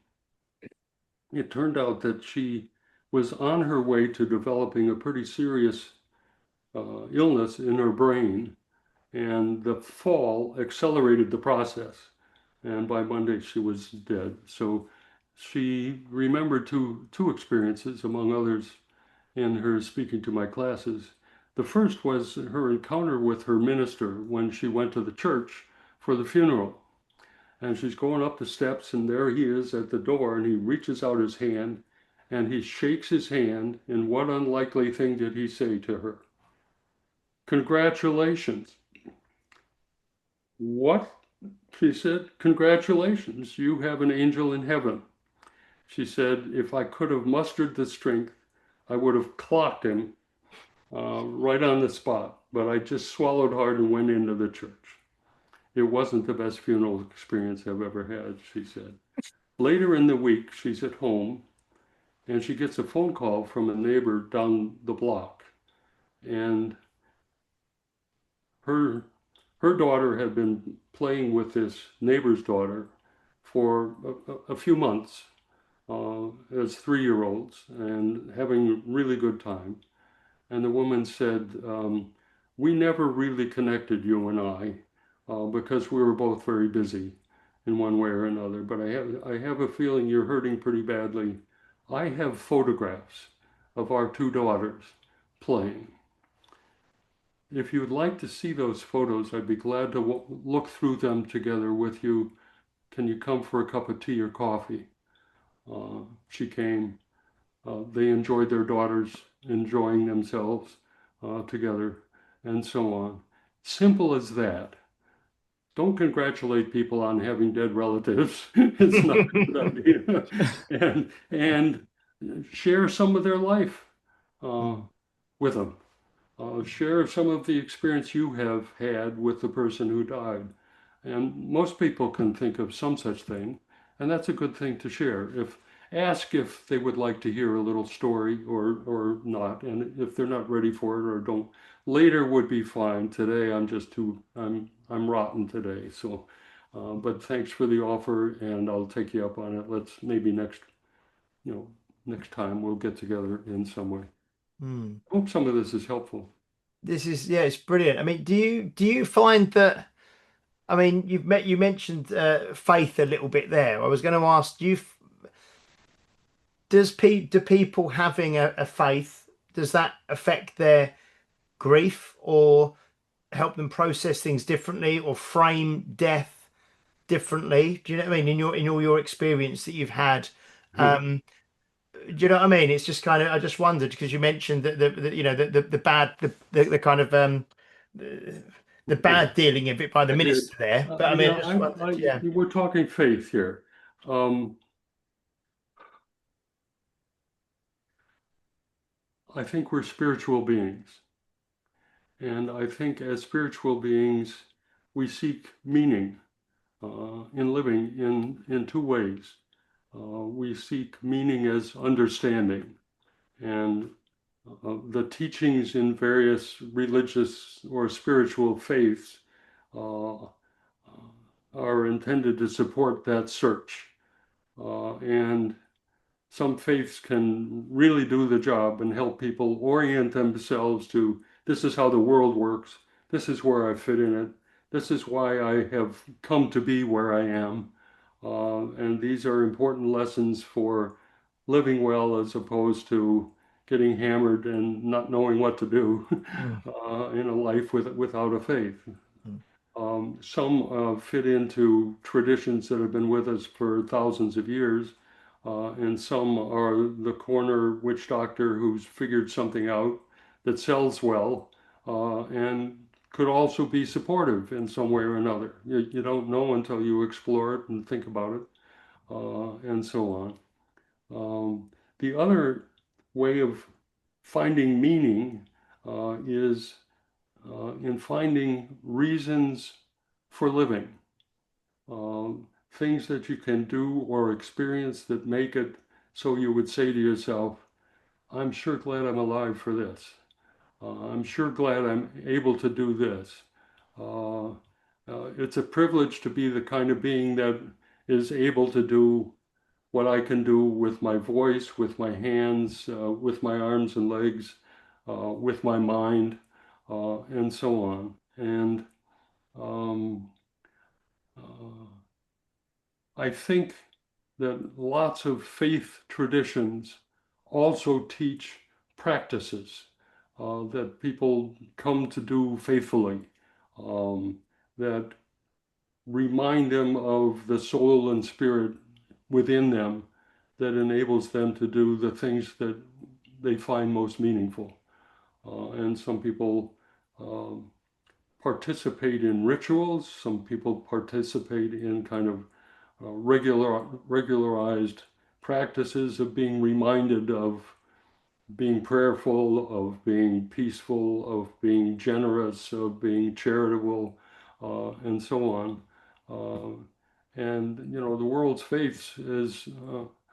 it turned out that she was on her way to developing a pretty serious illness in her brain, and the fall accelerated the process. And by Monday, she was dead. So she remembered two experiences, among others, in her speaking to my classes. The first was her encounter with her minister when she went to the church for the funeral. And she's going up the steps, and there he is at the door, and he reaches out his hand, and he shakes his hand, and what unlikely thing did he say to her? Congratulations. What? She said, congratulations, you have an angel in heaven. She said, if I could have mustered the strength, I would have clocked him right on the spot, but I just swallowed hard and went into the church. It wasn't the best funeral experience I've ever had, she said. Later in the week, she's at home, and she gets a phone call from a neighbor down the block. And her daughter had been playing with this neighbor's daughter for a few months as 3-year-olds and having a really good time. And the woman said, we never really connected, you and I, because we were both very busy in one way or another. But I have a feeling you're hurting pretty badly. I have photographs of our 2 daughters playing. if you would like to see those photos, I'd be glad to look through them together with you. Can you come for a cup of tea or coffee? She came. They enjoyed their daughters enjoying themselves together, and so on. Simple as that. Don't congratulate people on having dead relatives. It's not a good idea. And share some of their life with them. Share some of the experience you have had with the person who died. And most people can think of some such thing, and that's a good thing to share. Ask if they would like to hear a little story or not, and if they're not ready for it or don't, later would be fine. Today I'm rotten today. So, but thanks for the offer, and I'll take you up on it. Let's maybe next time we'll get together in some way. Hope some of this is helpful.
This is, yeah, it's brilliant. I mean, do you find that? I mean, you mentioned faith a little bit there. I was going to ask, do people having a faith, does that affect their grief or help them process things differently or frame death differently? Do you know what I mean? In all your experience that you've had, do you know what I mean? It's just kind of, I just wondered because you mentioned that the bad the kind of the bad dealing of it by the
I did.
minister there. But I mean, I just wondered, yeah.
We're talking faith here. I think we're spiritual beings. And I think as spiritual beings, we seek meaning in living in two ways. We seek meaning as understanding, and the teachings in various religious or spiritual faiths are intended to support that search. And some faiths can really do the job and help people orient themselves to this is how the world works, this is where I fit in it, this is why I have come to be where I am. And these are important lessons for living well as opposed to getting hammered and not knowing what to do in a life without a faith. Some fit into traditions that have been with us for thousands of years, and some are the corner witch doctor who's figured something out that sells well and could also be supportive in some way or another. You don't know until you explore it and think about it, and so on. The other way of finding meaning is in finding reasons for living, things that you can do or experience that make it so you would say to yourself, I'm sure glad I'm alive for this. I'm sure glad I'm able to do this. It's a privilege to be the kind of being that is able to do what I can do with my voice, with my hands, with my arms and legs, with my mind, and so on. And I think that lots of faith traditions also teach practices that people come to do faithfully, that remind them of the soul and spirit within them that enables them to do the things that they find most meaningful. And some people participate in rituals, some people participate in kind of regularized practices of being reminded of being prayerful, of being peaceful, of being generous, of being charitable, and so on. And the world's faiths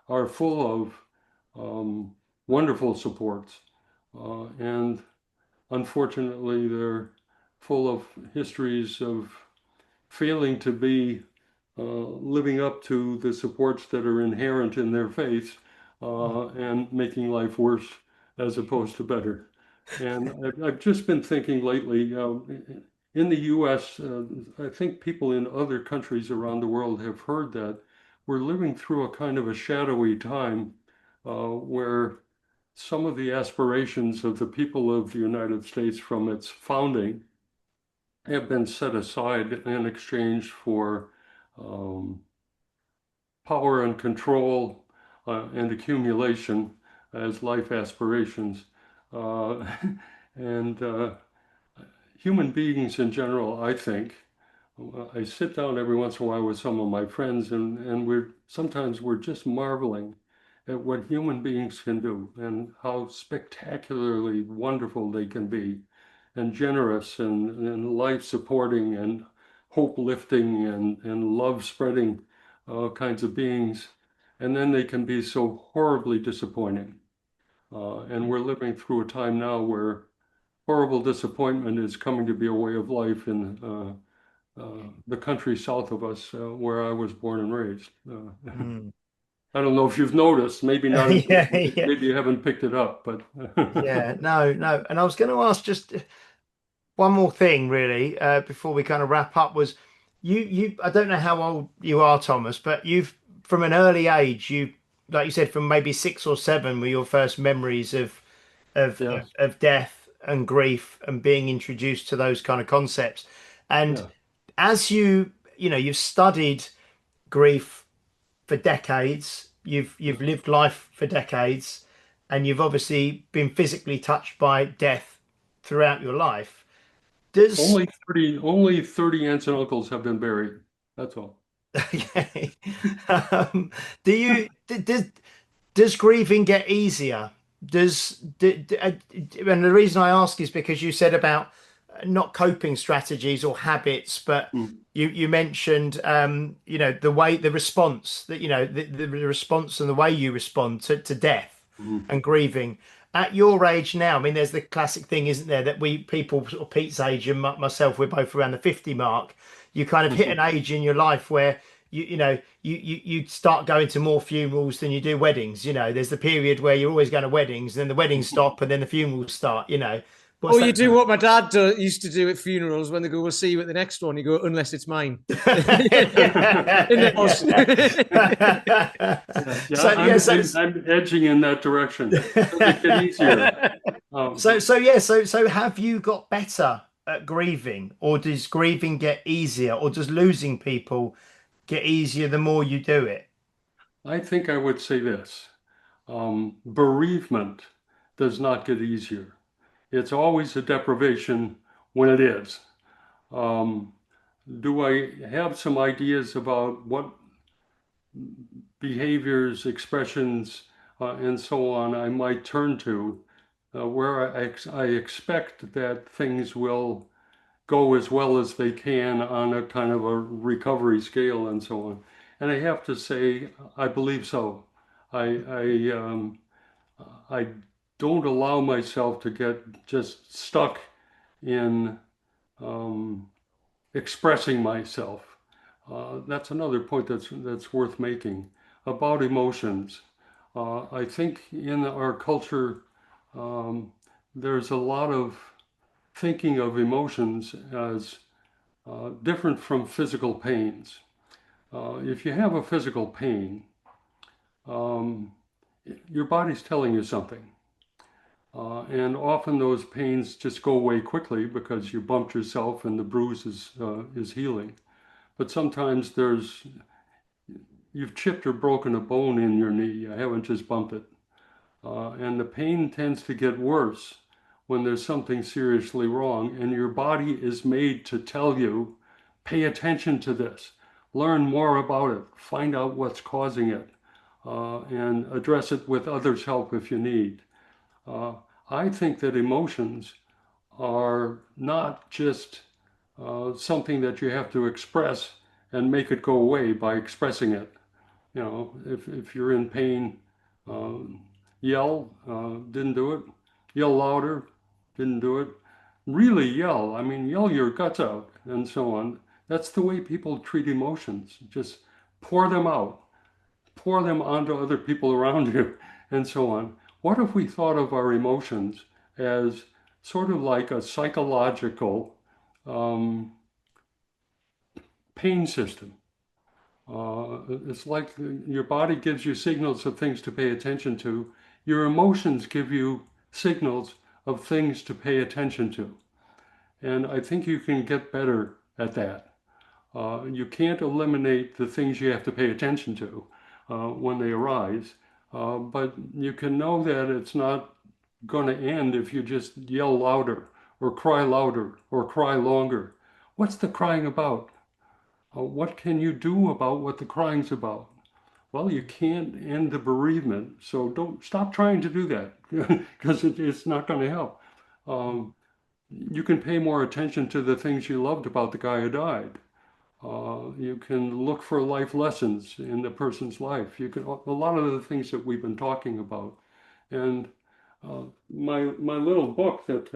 are full of wonderful supports, and unfortunately, they're full of histories of failing to be living up to the supports that are inherent in their faith and making life worse as opposed to better. And I've just been thinking lately, in the US, I think people in other countries around the world have heard that we're living through a kind of a shadowy time where some of the aspirations of the people of the United States from its founding have been set aside in exchange for um, power and control and accumulation as life aspirations. Uh, and human beings in general, I think, I sit down every once in a while with some of my friends, and sometimes we're just marveling at what human beings can do and how spectacularly wonderful they can be, and generous and life supporting and hope lifting and love spreading kinds of beings. And then they can be so horribly disappointing. And we're living through a time now where horrible disappointment is coming to be a way of life in the country south of us, where I was born and raised. I don't know if you've noticed, maybe not,
Yeah, yeah,
maybe you haven't picked it up, but
yeah. No, no. And I was going to ask just one more thing, really, before we kind of wrap up. Was you? I don't know how old you are, Thomas, but you've from an early age, like you said, from maybe 6 or 7, were your first memories
yes,
of death and grief and being introduced to those kind of concepts. And
yeah.
as you've studied grief for decades, you've lived life for decades, and you've obviously been physically touched by death throughout your life. Does
Only 30 aunts and uncles have been buried. That's all.
okay. Do you does grieving get easier? And the reason I ask is because you said about not coping strategies or habits, but
Mm,
you mentioned the response that the response and the way you respond to death
mm,
and grieving at your age now. I mean, there's the classic thing, isn't there, that we people sort of Pete's age and myself, we're both around the 50 mark. You kind of hit
mhm.
an age in your life where you start going to more funerals than you do weddings. There's the period where you're always going to weddings, and then the weddings stop, and then the funerals start. What's
Or you
that?
do what my dad used to do at funerals when they go, "We'll see you at the next one." You go, "Unless it's mine." In the house.
Yeah, yeah,
So yeah,
I'm edging in that direction. Does it get easier?
so have you got better at grieving, or does grieving get easier, or does losing people get easier the more you do it?
I think I would say this. Bereavement does not get easier. It's always a deprivation when it is. Um, do I have some ideas about what behaviors, expressions, and so on I might turn to, where I expect that things will go as well as they can on a kind of a recovery scale and so on. And I have to say, I believe so. I don't allow myself to get just stuck in um, expressing myself. That's another point that's worth making about emotions. I think in our culture, um, there's a lot of thinking of emotions as different from physical pains. If you have a physical pain, um, your body's telling you something. And often those pains just go away quickly because you bumped yourself and the bruise is healing. But sometimes you've chipped or broken a bone in your knee. You haven't just bumped it. And the pain tends to get worse when there's something seriously wrong, and your body is made to tell you, pay attention to this, learn more about it, find out what's causing it, and address it with others' help if you need. Uh, I think that emotions are not just something that you have to express and make it go away by expressing it. If you're in pain, um, yell, didn't do it. Yell louder, didn't do it. Really yell, I mean, yell your guts out and so on. That's the way people treat emotions. Just pour them out, pour them onto other people around you, and so on. What if we thought of our emotions as sort of like a psychological um, pain system? It's like your body gives you signals of things to pay attention to, Your emotions give you signals of things to pay attention to. And I think you can get better at that. You can't eliminate the things you have to pay attention to when they arise, but you can know that it's not going to end if you just yell louder or cry longer. What's the crying about? What can you do about what the crying's about? Well, you can't end the bereavement, so don't stop trying to do that because it's not going to help. You can pay more attention to the things you loved about the guy who died. You can look for life lessons in the person's life. You can a lot of the things that we've been talking about. And my little book that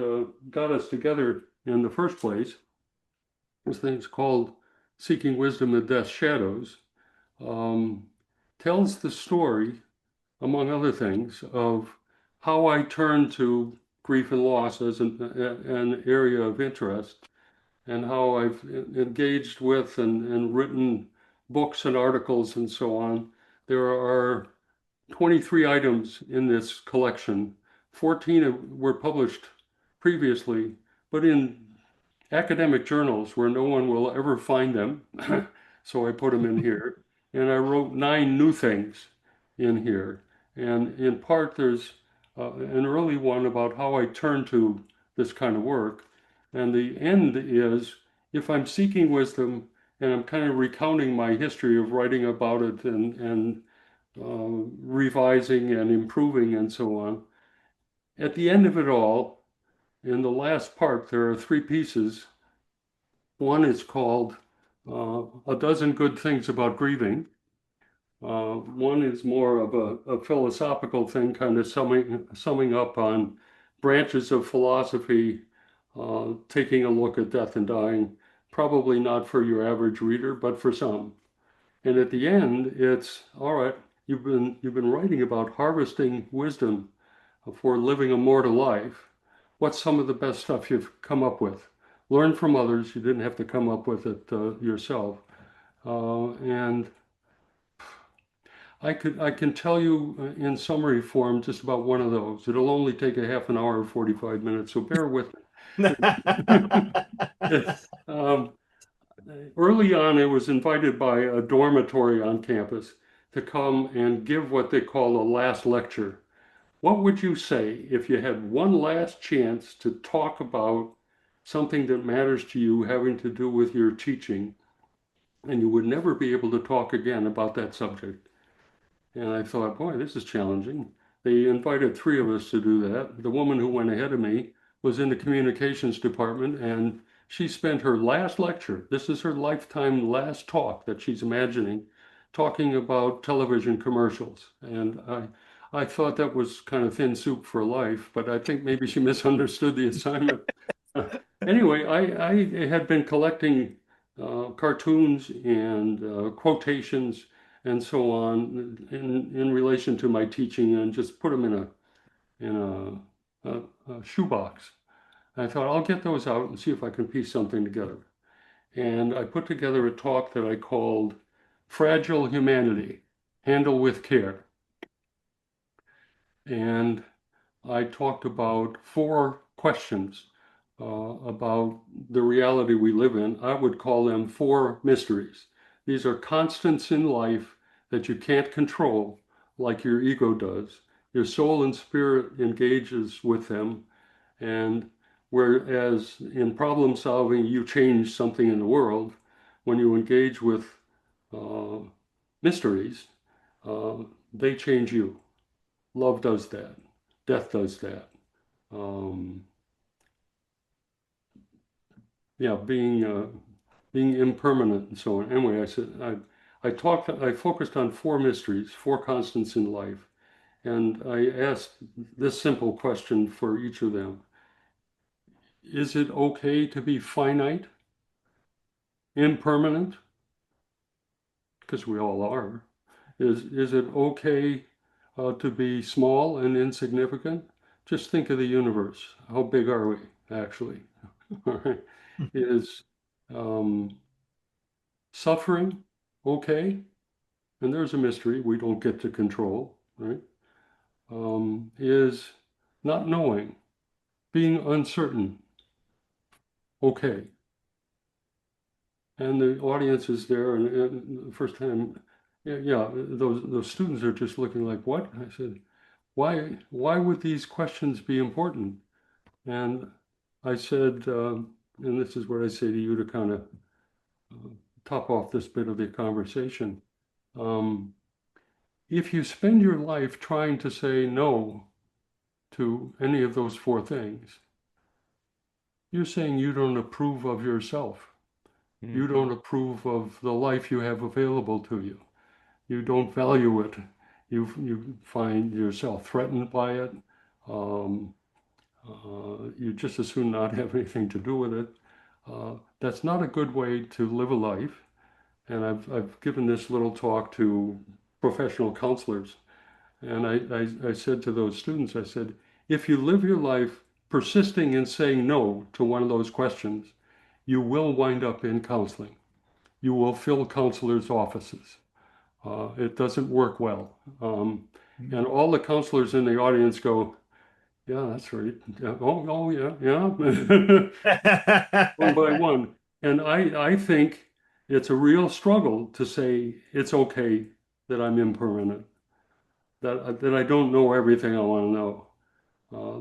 got us together in the first place, this thing's called Seeking Wisdom in Death's Shadows, tells the story, among other things, of how I turned to grief and loss as an area of interest, and how I've engaged with and written books and articles and so on. There are 23 items in this collection. 14 were published previously, but in academic journals where no one will ever find them. So I put them in here. And I wrote 9 new things in here. And in part, there's an early one about how I turned to this kind of work. And the end is, if I'm seeking wisdom and I'm kind of recounting my history of writing about it and revising and improving and so on, at the end of it all, in the last part, there are 3 pieces. One is called A Dozen Good Things About Grieving. One is more of a philosophical thing, kind of summing up on branches of philosophy, taking a look at death and dying, probably not for your average reader, but for some. And at the end, it's, all right, you've been writing about harvesting wisdom for living a mortal life. What's some of the best stuff you've come up with? Learn from others. You didn't have to come up with it yourself. And I can tell you in summary form just about one of those. It'll only take a half an hour or 45 minutes, so bear with me. Early on, I was invited by a dormitory on campus to come and give what they call a last lecture. What would you say if you had one last chance to talk about something that matters to you having to do with your teaching, and you would never be able to talk again about that subject? And I thought, boy, this is challenging. They invited 3 of us to do that. The woman who went ahead of me was in the communications department, and she spent her last lecture, this is her lifetime last talk that she's imagining, talking about television commercials. And I thought that was kind of thin soup for life, but I think maybe she misunderstood the assignment. Anyway, I had been collecting cartoons and quotations and so on in relation to my teaching, and just put them in a shoebox. I thought, I'll get those out and see if I can piece something together. And I put together a talk that I called Fragile Humanity, Handle with Care. And I talked about 4 questions about the reality we live in. I would call them 4 mysteries. These are constants in life that you can't control like your ego does. Your soul and spirit engages with them, and whereas in problem solving you change something in the world, when you engage with mysteries, they change you. Love does that. Death does that. Being impermanent and so on. Anyway, I focused on 4 mysteries, 4 constants in life, and I asked this simple question for each of them. Is it okay to be finite, impermanent? Because we all are. Is it okay to be small and insignificant? Just think of the universe. How big are we, actually? All right. Is suffering okay? And there's a mystery we don't get to control, right? is not knowing, being uncertain. Okay. And the audience is there, and the first time, yeah, those students are just looking like, what? I said, why would these questions be important? And I said, and this is what I say to you to kind of top off this bit of the conversation. If you spend your life trying to say no to any of those four things, you're saying you don't approve of yourself. You don't approve of the life you have available to you. You don't value it. You find yourself threatened by it. You just as soon not have anything to do with it. That's not a good way to live a life. And I've given this little talk to professional counselors. And I said to those students, I said, if you live your life persisting in saying no to one of those questions, you will wind up in counseling. You will fill counselors' offices. It doesn't work well. And all the counselors in the audience go, yeah, that's right. Yeah, oh, yeah, yeah. One by one. And I think it's a real struggle to say it's okay that I'm impermanent, that I don't know everything I want to know,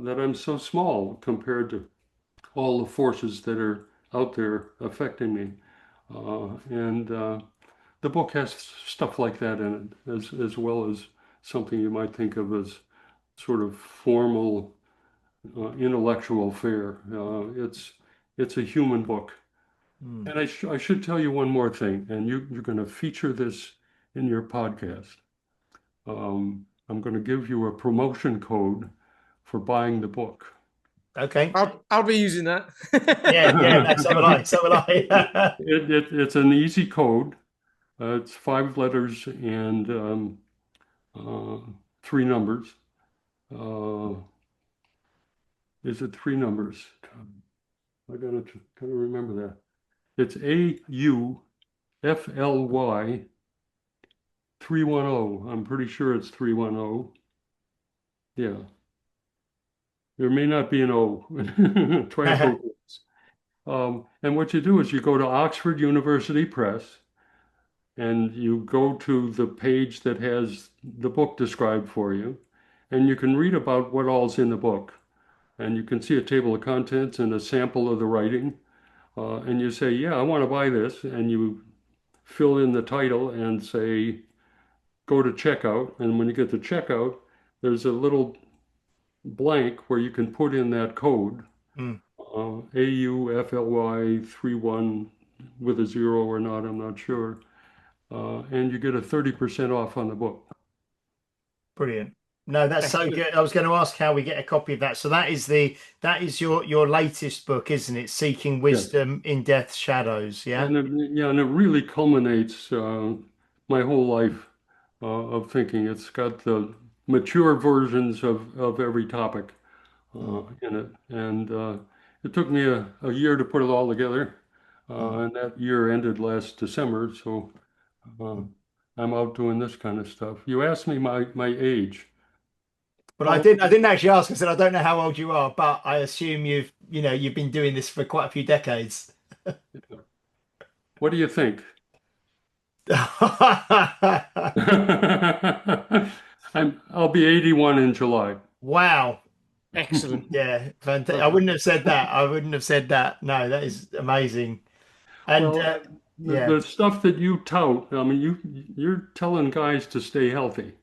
that I'm so small compared to all the forces that are out there affecting me. And the book has stuff like that in it, as well as something you might think of as sort of formal intellectual fare. It's a human book. And I should tell you one more thing, and you're going to feature this in your podcast. I'm going to give you a promotion code for buying the book.
Okay.
I'll be using that.
Yeah, so will I. So will I.
It's an easy code. It's 5 letters and 3 numbers. Is it 3 numbers? I gotta remember that. It's AUFLY 310. I'm pretty sure it's 310. Yeah. There may not be an O. Try to focus. And what you do is you go to Oxford University Press and you go to the page that has the book described for you, and you can read about what all's in the book. And you can see a table of contents and a sample of the writing. And you say, yeah, I want to buy this. And you fill in the title and say, go to checkout. And when you get to checkout, there's a little blank where you can put in that code, AUFLY 31 with a 0 or not, I'm not sure. And you get a 30% off on the book.
Brilliant. No, that's so good. I was going to ask how we get a copy of that. So that is your latest book, isn't it? Seeking Wisdom in Death's Shadows. Yeah.
And it really culminates my whole life of thinking. It's got the mature versions of every topic in it. And it took me a year to put it all together. And that year ended last December. So I'm out doing this kind of stuff. You asked me my age.
But I didn't actually ask. I said I don't know how old you are, but I assume you've been doing this for quite a few decades.
What do you think? I'll be 81 in July.
Wow.
Excellent.
Yeah, fantastic. I wouldn't have said that. I wouldn't have said that. No, that is amazing. And
well, the stuff that you tout, I mean, you're telling guys to stay healthy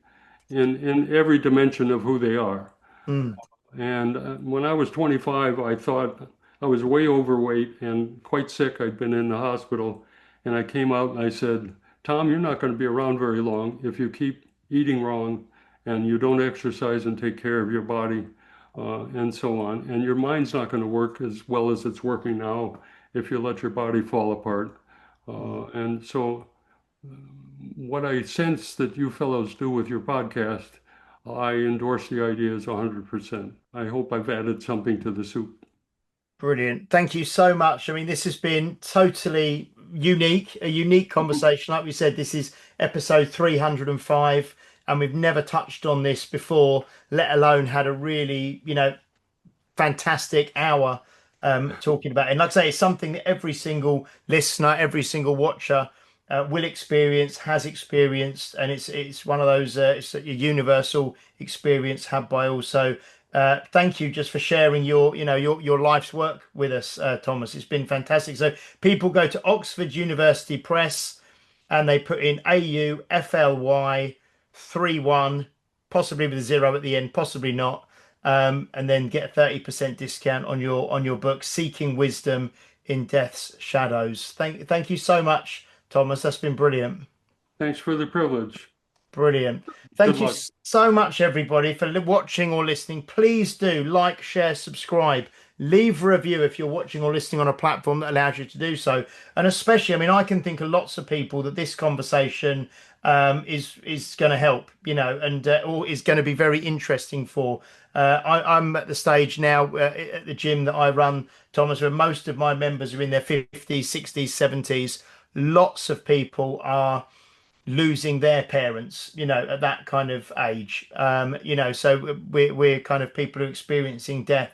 in every dimension of who they are. And when I was 25, I thought I was way overweight and quite sick. I'd been in the hospital, and I came out and I said, Tom, you're not going to be around very long if you keep eating wrong and you don't exercise and take care of your body and so on. And your mind's not going to work as well as it's working now if you let your body fall apart. And so what I sense that you fellows do with your podcast, I endorse the ideas 100%. I hope I've added something to the soup.
Brilliant. Thank you so much. I mean, this has been totally unique, a unique conversation. Like we said, this is episode 305. and we've never touched on this before, let alone had a really, fantastic hour talking about it. And like I say, it's something that every single listener, every single watcher will experience, has experienced, and it's one of those it's a universal experience had by all. So thank you just for sharing your life's work with us, Thomas. It's been fantastic. So people go to Oxford University Press and they put in AUFLY 31, possibly with a 0 at the end, possibly not, and then get a 30% discount on your book, Seeking Wisdom in Death's Shadows. Thank you so much, Thomas. That's been brilliant.
Thanks for the privilege.
Brilliant. Thank
Good
you
luck.
so much, everybody, for watching or listening. Please do like, share, subscribe, leave a review if you're watching or listening on a platform that allows you to do so. And especially, I mean, I can think of lots of people that this conversation is going to help, and or is going to be very interesting for. I'm at the stage now at the gym that I run, Thomas, where most of my members are in their 50s, 60s, 70s. Lots of people are losing their parents, at that kind of age, so we're kind of people who are experiencing death,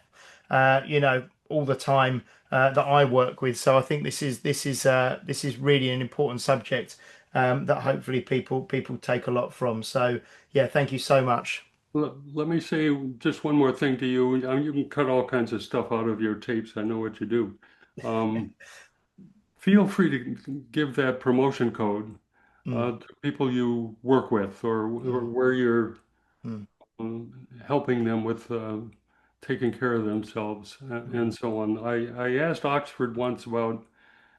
all the time that I work with. So I think this is really an important subject that hopefully people take a lot from. So yeah, thank you so much.
Let me say just one more thing to you. You can cut all kinds of stuff out of your tapes. I know what you do. Feel free to give that promotion code to people you work with or where you're helping them with taking care of themselves and so on. I asked Oxford once about,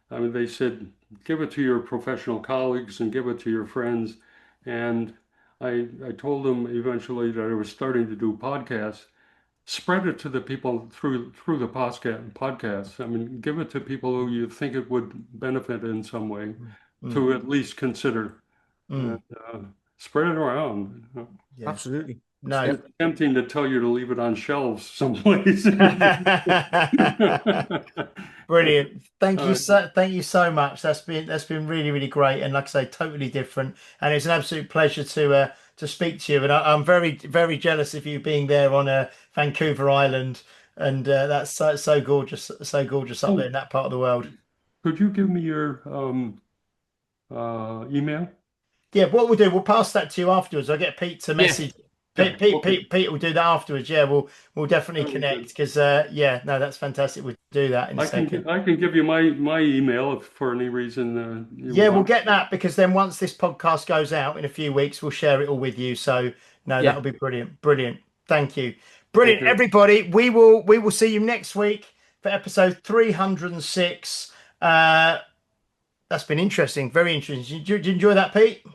they said, give it to your professional colleagues and give it to your friends. And I told them eventually that I was starting to do podcasts. Spread it to the people through the podcasts. Give it to people who you think it would benefit in some way to at least consider. And, spread it around.
Yeah.
Absolutely.
No.
It's tempting to tell you to leave it on shelves someplace.
Brilliant. Thank you so much. That's been really, really great. And like I say, totally different. And it's an absolute pleasure to speak to you. And I'm very, very jealous of you being there on Vancouver Island. And that's so gorgeous up there in that part of the world.
Could you give me your email?
Yeah, what we'll do, we'll pass that to you afterwards. I'll get Pete to message.
Yeah.
Pete will do that afterwards. Yeah, we'll definitely connect because that's fantastic. We'll do that in a second.
I can give you my email if for any reason.
We'll get that because then once this podcast goes out in a few weeks, we'll share it all with you. So that'll be brilliant. Thank you, brilliant, everybody. We will see you next week for episode 306. That's been interesting, very interesting. Did you enjoy that, Pete?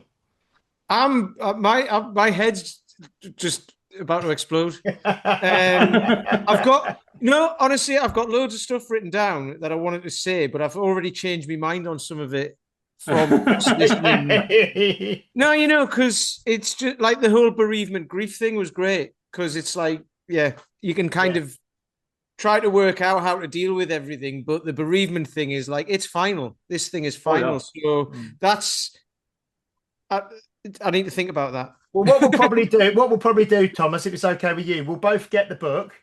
My head's just about to explode. I've got loads of stuff written down that I wanted to say, but I've already changed my mind on some of it from listening. No, because it's just like the whole bereavement grief thing was great because it's like, you can kind of try to work out how to deal with everything, but the bereavement thing is like, it's final. This thing is final. So that's, I need to think about that.
Well, what we'll probably do, Thomas, if it's okay with you, we'll both get the book,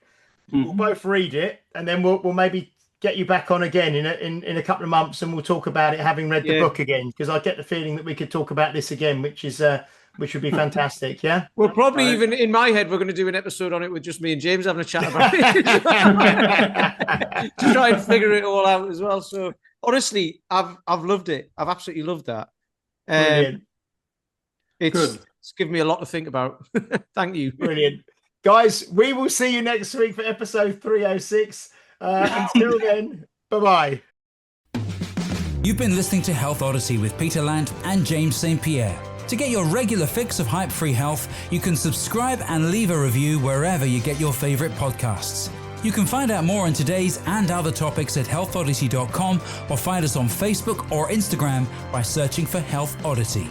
we'll both read it, and then we'll maybe get you back on again in a couple of months, and we'll talk about it having read the book again, because I get the feeling that we could talk about this again, which would be fantastic. Yeah.
Well, probably even in my head, we're going to do an episode on it with just me and James having a chat about it to try and figure it all out as well. So honestly, I've loved it. I've absolutely loved that. It's given me a lot to think about. Thank you.
Brilliant. Guys, we will see you next week for episode 306. Until then, bye-bye.
You've been listening to Health Odyssey with Peter Lant and James St. Pierre. To get your regular fix of hype-free health, you can subscribe and leave a review wherever you get your favorite podcasts. You can find out more on today's and other topics at healthodyssey.com or find us on Facebook or Instagram by searching for Health Odyssey.